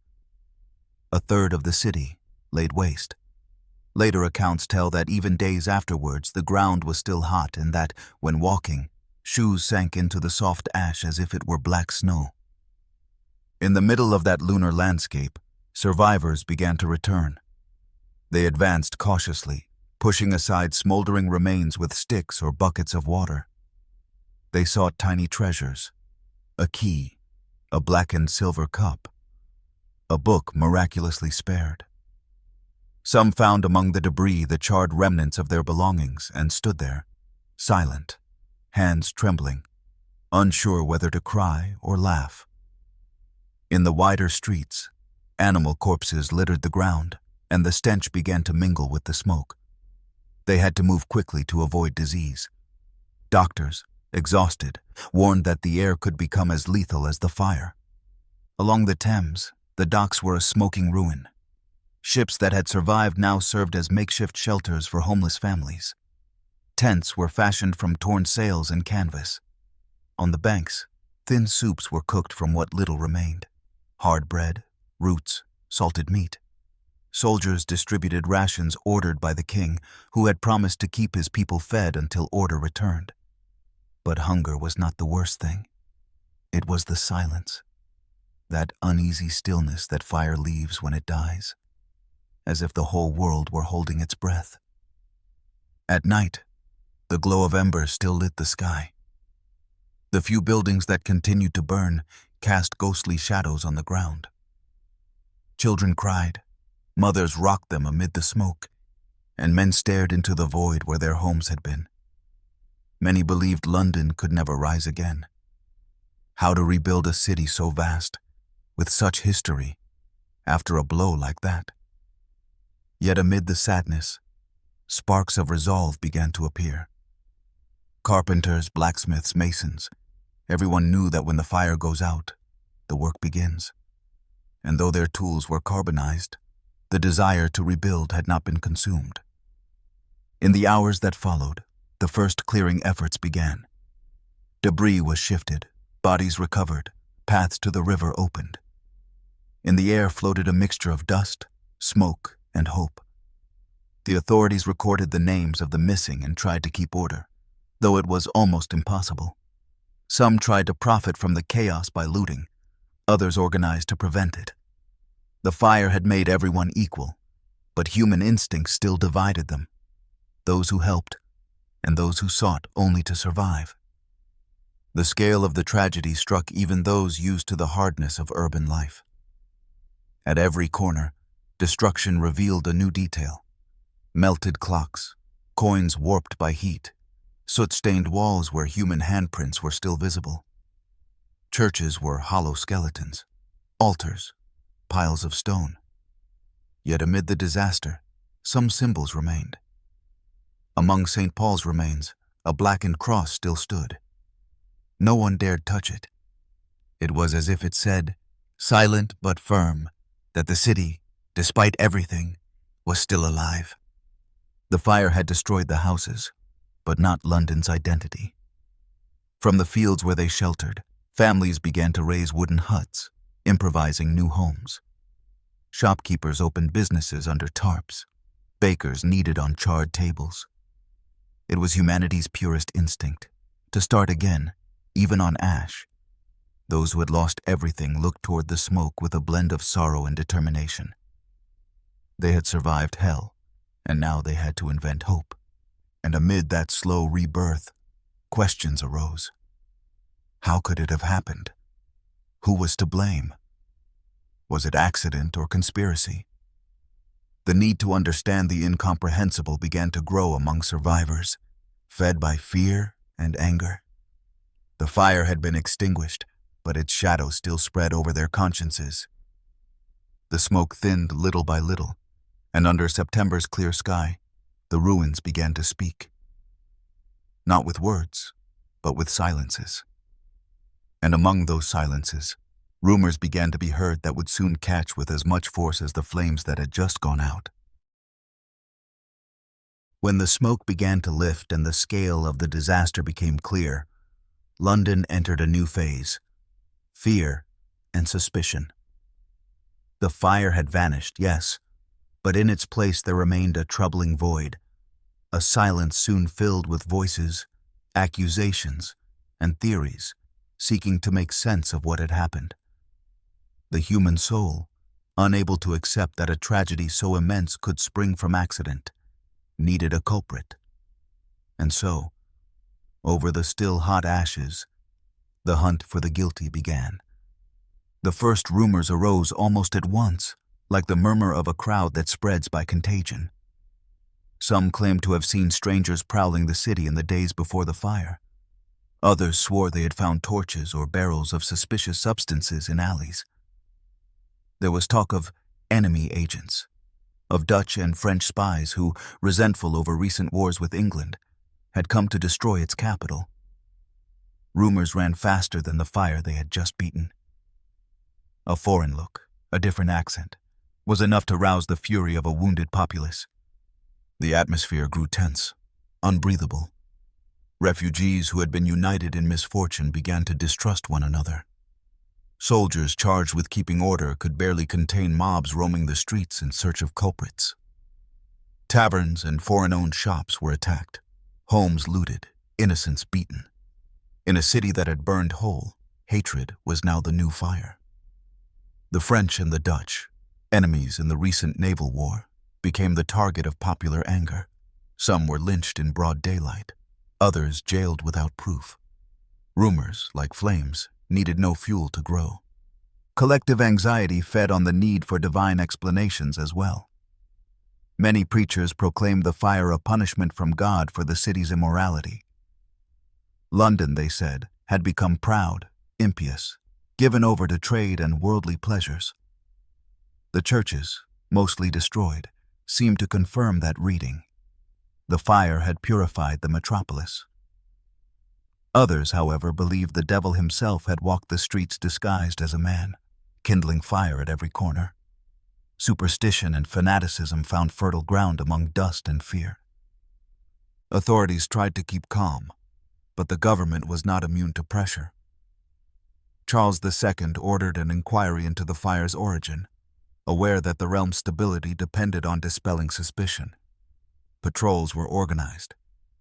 A third of the city laid waste. Later accounts tell that even days afterwards the ground was still hot and that, when walking, shoes sank into the soft ash as if it were black snow. In the middle of that lunar landscape, survivors began to return. They advanced cautiously, pushing aside smoldering remains with sticks or buckets of water. They sought tiny treasures: a key, a blackened silver cup, a book miraculously spared. Some found among the debris the charred remnants of their belongings and stood there, silent, hands trembling, unsure whether to cry or laugh. In the wider streets, animal corpses littered the ground, and the stench began to mingle with the smoke. They had to move quickly to avoid disease. Doctors, exhausted, warned that the air could become as lethal as the fire. Along the Thames, the docks were a smoking ruin. Ships that had survived now served as makeshift shelters for homeless families. Tents were fashioned from torn sails and canvas. On the banks, thin soups were cooked from what little remained: hard bread, roots, salted meat. Soldiers distributed rations ordered by the king, who had promised to keep his people fed until order returned. But hunger was not the worst thing. It was the silence, that uneasy stillness that fire leaves when it dies, as if the whole world were holding its breath. At night, the glow of embers still lit the sky. The few buildings that continued to burn cast ghostly shadows on the ground. Children cried, mothers rocked them amid the smoke, and men stared into the void where their homes had been. Many believed London could never rise again. How to rebuild a city so vast, with such history, after a blow like that? Yet amid the sadness, sparks of resolve began to appear. Carpenters, blacksmiths, masons, everyone knew that when the fire goes out, the work begins. And though their tools were carbonized, the desire to rebuild had not been consumed. In the hours that followed, the first clearing efforts began. Debris was shifted, bodies recovered, paths to the river opened. In the air floated a mixture of dust, smoke, and hope. The authorities recorded the names of the missing and tried to keep order, though it was almost impossible. Some tried to profit from the chaos by looting, others organized to prevent it. The fire had made everyone equal, but human instincts still divided them, those who helped and those who sought only to survive. The scale of the tragedy struck even those used to the hardness of urban life. At every corner, destruction revealed a new detail. Melted clocks, coins warped by heat, soot-stained walls where human handprints were still visible. Churches were hollow skeletons, altars, piles of stone. Yet amid the disaster, some symbols remained. Among St. Paul's remains, a blackened cross still stood. No one dared touch it. It was as if it said, silent but firm, that the city, despite everything, was still alive. The fire had destroyed the houses, but not London's identity. From the fields where they sheltered, families began to raise wooden huts, improvising new homes. Shopkeepers opened businesses under tarps, bakers kneaded on charred tables. It was humanity's purest instinct, to start again, even on ash. Those who had lost everything looked toward the smoke with a blend of sorrow and determination. They had survived hell, and now they had to invent hope. And amid that slow rebirth, questions arose. How could it have happened? Who was to blame? Was it accident or conspiracy? The need to understand the incomprehensible began to grow among survivors, fed by fear and anger. The fire had been extinguished, but its shadow still spread over their consciences. The smoke thinned little by little, and under September's clear sky, the ruins began to speak. Not with words, but with silences. And among those silences, rumors began to be heard that would soon catch with as much force as the flames that had just gone out. When the smoke began to lift and the scale of the disaster became clear, London entered a new phase: fear and suspicion. The fire had vanished, yes, but in its place there remained a troubling void, a silence soon filled with voices, accusations, and theories, seeking to make sense of what had happened. The human soul, unable to accept that a tragedy so immense could spring from accident, needed a culprit. And so, over the still hot ashes, the hunt for the guilty began. The first rumors arose almost at once, like the murmur of a crowd that spreads by contagion. Some claimed to have seen strangers prowling the city in the days before the fire. Others swore they had found torches or barrels of suspicious substances in alleys. There was talk of enemy agents, of Dutch and French spies who, resentful over recent wars with England, had come to destroy its capital. Rumors ran faster than the fire they had just beaten. A foreign look, a different accent, was enough to rouse the fury of a wounded populace. The atmosphere grew tense, unbreathable. Refugees who had been united in misfortune began to distrust one another. Soldiers charged with keeping order could barely contain mobs roaming the streets in search of culprits. Taverns and foreign-owned shops were attacked, homes looted, innocents beaten. In a city that had burned whole, hatred was now the new fire. The French and the Dutch, enemies in the recent naval war, became the target of popular anger. Some were lynched in broad daylight, others jailed without proof. Rumors, like flames, needed no fuel to grow. Collective anxiety fed on the need for divine explanations as well. Many preachers proclaimed the fire a punishment from God for the city's immorality. London, they said, had become proud, impious, given over to trade and worldly pleasures. The churches, mostly destroyed, seemed to confirm that reading. The fire had purified the metropolis. Others, however, believed the devil himself had walked the streets disguised as a man, kindling fire at every corner. Superstition and fanaticism found fertile ground among dust and fear. Authorities tried to keep calm, but the government was not immune to pressure. Charles II ordered an inquiry into the fire's origin, aware that the realm's stability depended on dispelling suspicion. Patrols were organized,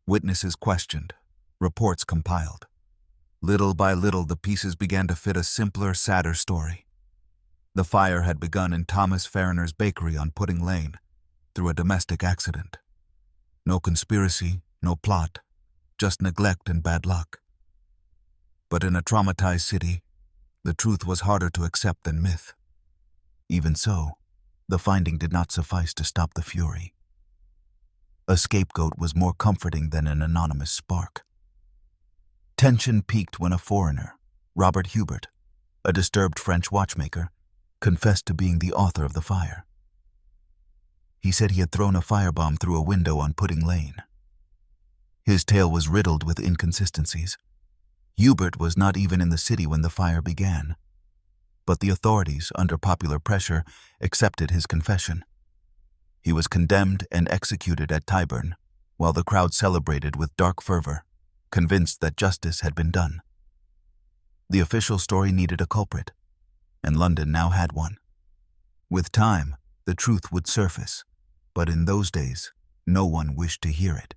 witnesses questioned, reports compiled. Little by little, the pieces began to fit a simpler, sadder story. The fire had begun in Thomas Farriner's bakery on Pudding Lane, through a domestic accident. No conspiracy, no plot, just neglect and bad luck. But in a traumatized city, the truth was harder to accept than myth. Even so, the finding did not suffice to stop the fury. A scapegoat was more comforting than an anonymous spark. Tension peaked when a foreigner, Robert Hubert, a disturbed French watchmaker, confessed to being the author of the fire. He said he had thrown a firebomb through a window on Pudding Lane. His tale was riddled with inconsistencies. Hubert was not even in the city when the fire began. But the authorities, under popular pressure, accepted his confession. He was condemned and executed at Tyburn, while the crowd celebrated with dark fervor, convinced that justice had been done. The official story needed a culprit, and London now had one. With time, the truth would surface, but in those days, no one wished to hear it.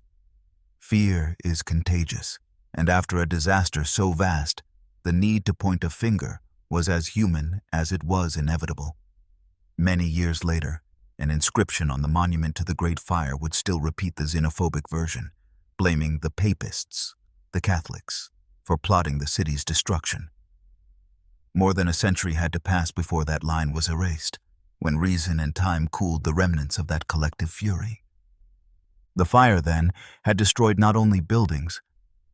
Fear is contagious, and after a disaster so vast, the need to point a finger was as human as it was inevitable. Many years later, an inscription on the monument to the Great Fire would still repeat the xenophobic version, blaming the Papists, the Catholics, for plotting the city's destruction. More than a century had to pass before that line was erased, when reason and time cooled the remnants of that collective fury. The fire, then, had destroyed not only buildings,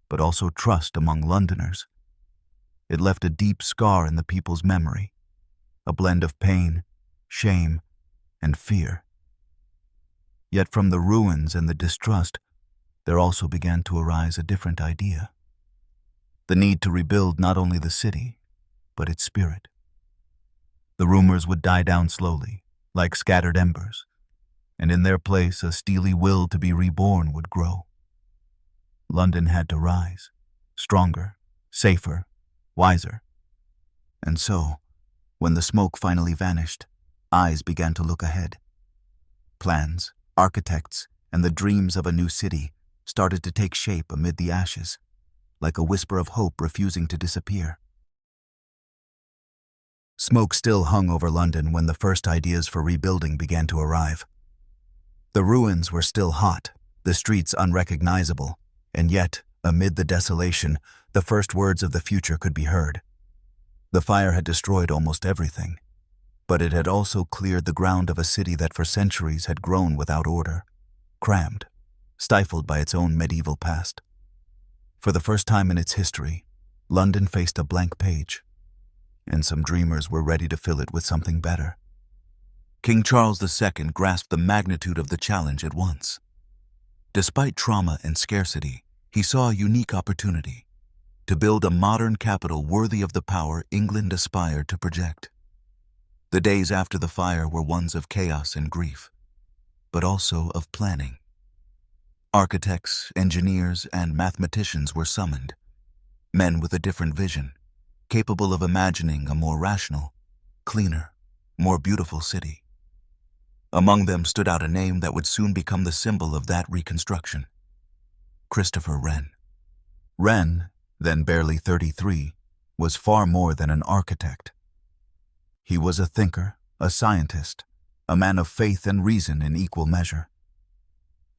but also trust among Londoners. It left a deep scar in the people's memory, a blend of pain, shame, and fear. Yet from the ruins and the distrust, there also began to arise a different idea. The need to rebuild not only the city, but its spirit. The rumors would die down slowly, like scattered embers, and in their place a steely will to be reborn would grow. London had to rise, stronger, safer, wiser. And so, when the smoke finally vanished, eyes began to look ahead. Plans, architects, and the dreams of a new city started to take shape amid the ashes, like a whisper of hope refusing to disappear. Smoke still hung over London when the first ideas for rebuilding began to arrive. The ruins were still hot, the streets unrecognizable, and yet, amid the desolation, the first words of the future could be heard. The fire had destroyed almost everything, but it had also cleared the ground of a city that for centuries had grown without order, crammed, stifled by its own medieval past. For the first time in its history, London faced a blank page, and some dreamers were ready to fill it with something better. King Charles II grasped the magnitude of the challenge at once. Despite trauma and scarcity, he saw a unique opportunity to build a modern capital worthy of the power England aspired to project. The days after the fire were ones of chaos and grief, but also of planning. Architects, engineers, and mathematicians were summoned, men with a different vision, capable of imagining a more rational, cleaner, more beautiful city. Among them stood out a name that would soon become the symbol of that reconstruction: Christopher Wren. Wren, then barely 33, was far more than an architect. He was a thinker, a scientist, a man of faith and reason in equal measure.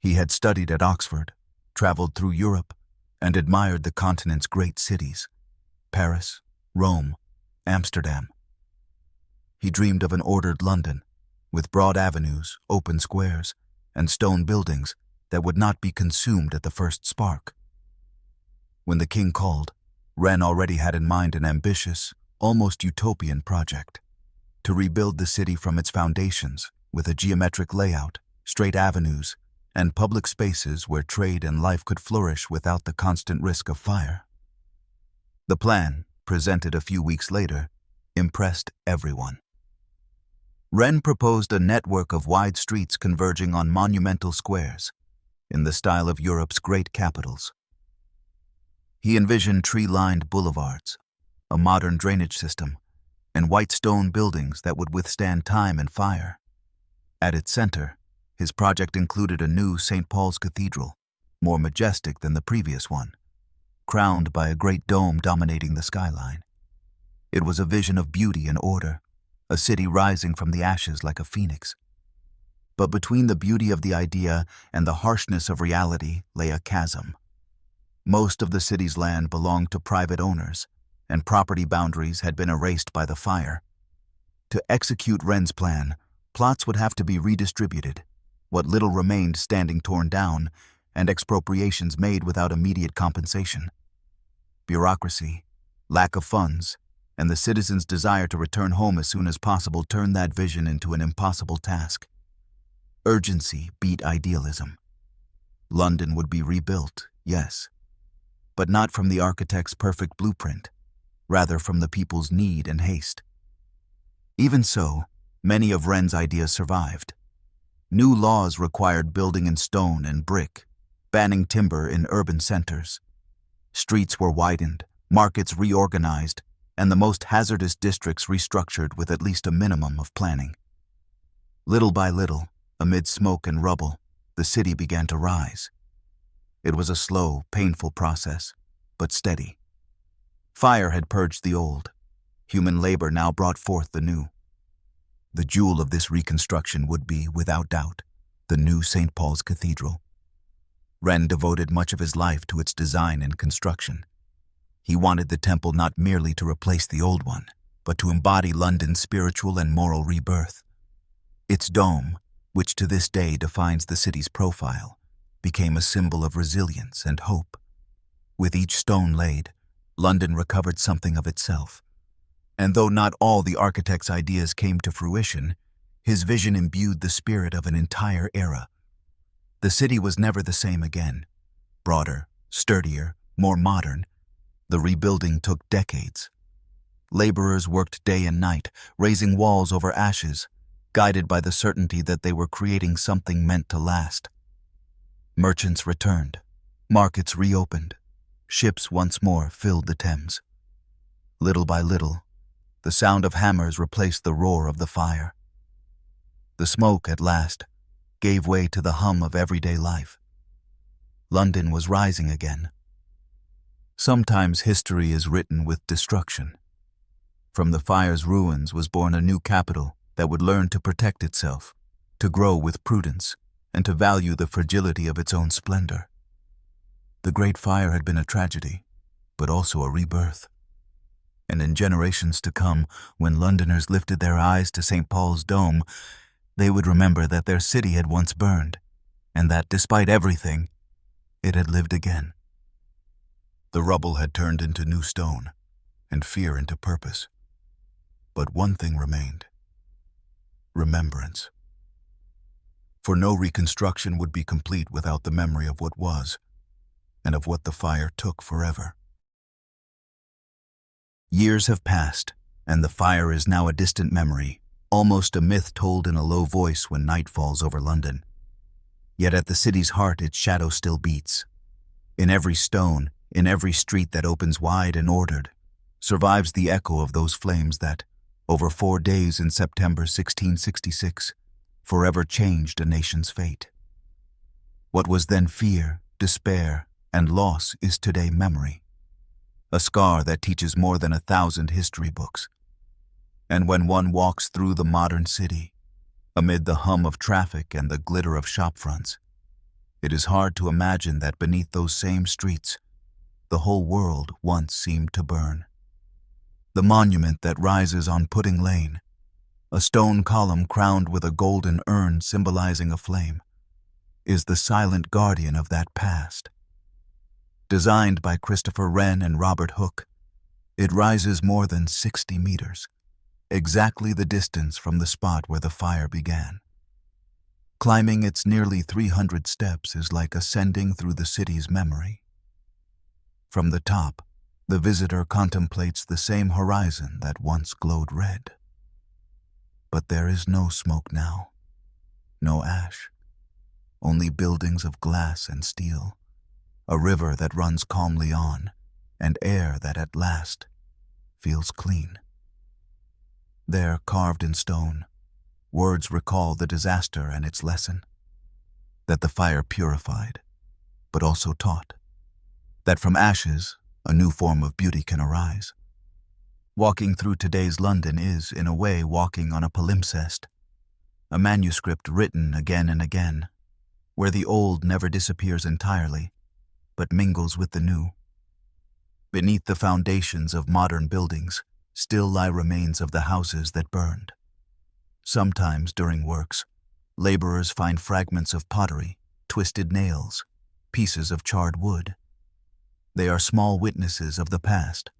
He had studied at Oxford, traveled through Europe, and admired the continent's great cities: Paris, Rome, Amsterdam. He dreamed of an ordered London, with broad avenues, open squares, and stone buildings that would not be consumed at the first spark. When the king called, Wren already had in mind an ambitious, almost utopian project: to rebuild the city from its foundations with a geometric layout, straight avenues, and public spaces where trade and life could flourish without the constant risk of fire. The plan, presented a few weeks later, impressed everyone. Wren proposed a network of wide streets converging on monumental squares, in the style of Europe's great capitals. He envisioned tree-lined boulevards, a modern drainage system, and white stone buildings that would withstand time and fire. At its center, his project included a new St. Paul's Cathedral, more majestic than the previous one, crowned by a great dome dominating the skyline. It was a vision of beauty and order, a city rising from the ashes like a phoenix. But between the beauty of the idea and the harshness of reality lay a chasm. Most of the city's land belonged to private owners, and property boundaries had been erased by the fire. To execute Wren's plan, plots would have to be redistributed, what little remained standing torn down, and expropriations made without immediate compensation. Bureaucracy, lack of funds, and the citizens' desire to return home as soon as possible turned that vision into an impossible task. Urgency beat idealism. London would be rebuilt, yes, but not from the architect's perfect blueprint, rather from the people's need and haste. Even so, many of Wren's ideas survived. New laws required building in stone and brick, banning timber in urban centers. Streets were widened, markets reorganized, and the most hazardous districts restructured with at least a minimum of planning. Little by little, amid smoke and rubble, the city began to rise. It was a slow, painful process, but steady. Fire had purged the old. Human labor now brought forth the new. The jewel of this reconstruction would be, without doubt, the new St. Paul's Cathedral. Wren devoted much of his life to its design and construction. He wanted the temple not merely to replace the old one, but to embody London's spiritual and moral rebirth. Its dome, which to this day defines the city's profile, became a symbol of resilience and hope. With each stone laid, London recovered something of itself. And though not all the architect's ideas came to fruition, his vision imbued the spirit of an entire era. The city was never the same again. Broader, sturdier, more modern, the rebuilding took decades. Laborers worked day and night, raising walls over ashes, guided by the certainty that they were creating something meant to last. Merchants returned, markets reopened, ships once more filled the Thames. Little by little, the sound of hammers replaced the roar of the fire. The smoke, at last, gave way to the hum of everyday life. London was rising again. Sometimes history is written with destruction. From the fire's ruins was born a new capital that would learn to protect itself, to grow with prudence, and to value the fragility of its own splendor. The Great Fire had been a tragedy, but also a rebirth. And in generations to come, when Londoners lifted their eyes to St. Paul's Dome, they would remember that their city had once burned, and that, despite everything, it had lived again. The rubble had turned into new stone, and fear into purpose. But one thing remained: remembrance. For no reconstruction would be complete without the memory of what was, and of what the fire took forever. Years have passed, and the fire is now a distant memory, almost a myth told in a low voice when night falls over London. Yet at the city's heart its shadow still beats. In every stone, in every street that opens wide and ordered, survives the echo of those flames that, over 4 days in September 1666, forever changed a nation's fate. What was then fear, despair, and loss is today memory, a scar that teaches more than 1,000 history books. And when one walks through the modern city, amid the hum of traffic and the glitter of shopfronts, it is hard to imagine that beneath those same streets, the whole world once seemed to burn. The monument that rises on Pudding Lane, A stone column crowned with a golden urn symbolizing a flame, is the silent guardian of that past. Designed by Christopher Wren and Robert Hooke, it rises more than 60 meters, exactly the distance from the spot where the fire began. Climbing its nearly 300 steps is like ascending through the city's memory. From the top, the visitor contemplates the same horizon that once glowed red. But there is no smoke now, no ash, only buildings of glass and steel, a river that runs calmly on, and air that at last feels clean. There, carved in stone, words recall the disaster and its lesson, that the fire purified, but also taught, that from ashes a new form of beauty can arise. Walking through today's London is, in a way, walking on a palimpsest, a manuscript written again and again, where the old never disappears entirely, but mingles with the new. Beneath the foundations of modern buildings still lie remains of the houses that burned. Sometimes during works, laborers find fragments of pottery, twisted nails, pieces of charred wood. They are small witnesses of the past,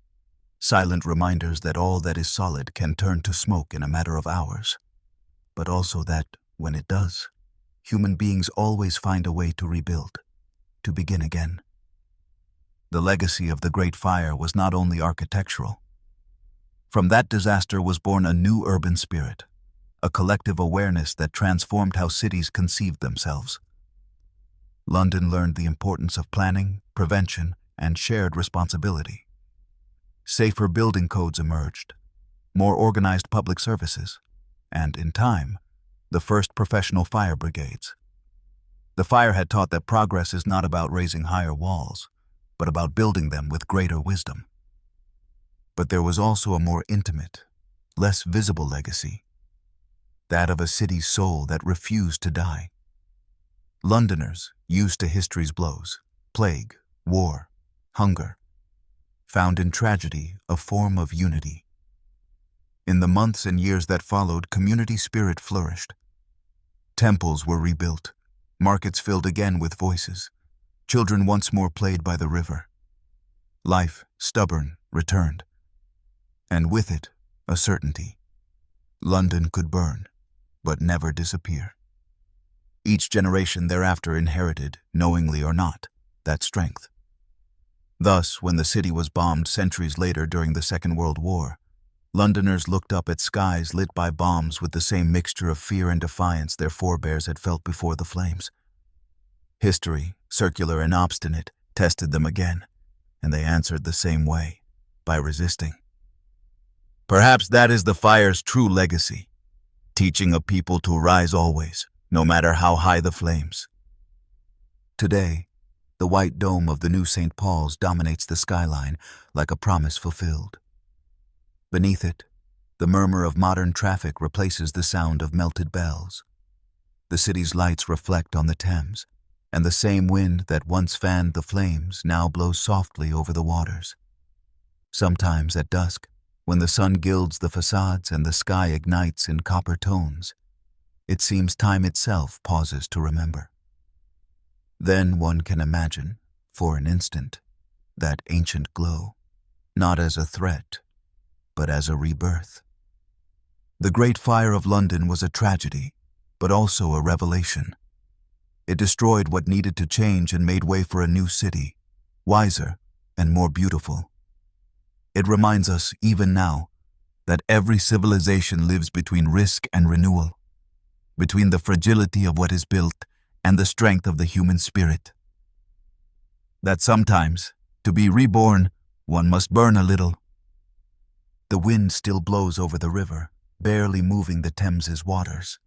silent reminders that all that is solid can turn to smoke in a matter of hours, but also that, when it does, human beings always find a way to rebuild, to begin again. The legacy of the Great Fire was not only architectural. From that disaster was born a new urban spirit, a collective awareness that transformed how cities conceived themselves. London learned the importance of planning, prevention, and shared responsibility. Safer building codes emerged, more organized public services, and, in time, the first professional fire brigades. The fire had taught that progress is not about raising higher walls, but about building them with greater wisdom. But there was also a more intimate, less visible legacy, that of a city's soul that refused to die. Londoners, used to history's blows, plague, war, hunger, found in tragedy a form of unity. In the months and years that followed, community spirit flourished. Temples were rebuilt, markets filled again with voices, children once more played by the river. Life, stubborn, returned, and with it, a certainty. London could burn, but never disappear. Each generation thereafter inherited, knowingly or not, that strength. Thus, when the city was bombed centuries later during the Second World War, Londoners looked up at skies lit by bombs with the same mixture of fear and defiance their forebears had felt before the flames. History, circular and obstinate, tested them again, and they answered the same way, by resisting. Perhaps that is the fire's true legacy, teaching a people to rise always, no matter how high the flames. Today, the white dome of the new St. Paul's dominates the skyline like a promise fulfilled. Beneath it, the murmur of modern traffic replaces the sound of melted bells. The city's lights reflect on the Thames, and the same wind that once fanned the flames now blows softly over the waters. Sometimes at dusk, when the sun gilds the facades and the sky ignites in copper tones, it seems time itself pauses to remember. Then one can imagine, for an instant, that ancient glow, not as a threat, but as a rebirth. The Great Fire of London was a tragedy, but also a revelation. It destroyed what needed to change and made way for a new city, wiser and more beautiful. It reminds us, even now, that every civilization lives between risk and renewal, between the fragility of what is built and the strength of the human spirit. That sometimes, to be reborn, one must burn a little. The wind still blows over the river, barely moving the Thames's waters.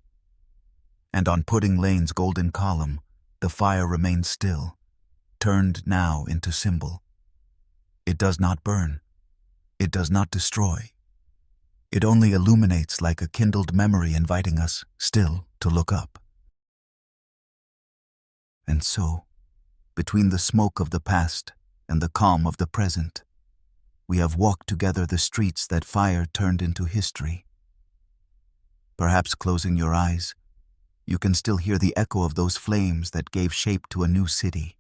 And on Pudding Lane's golden column, the fire remains still, turned now into symbol. It does not burn. It does not destroy. It only illuminates like a kindled memory, inviting us, still, to look up. And so, between the smoke of the past and the calm of the present, we have walked together the streets that fire turned into history. Perhaps closing your eyes, you can still hear the echo of those flames that gave shape to a new city,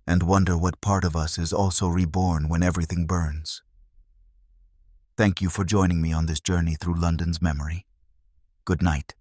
and wonder what part of us is also reborn when everything burns. Thank you for joining me on this journey through London's memory. Good night.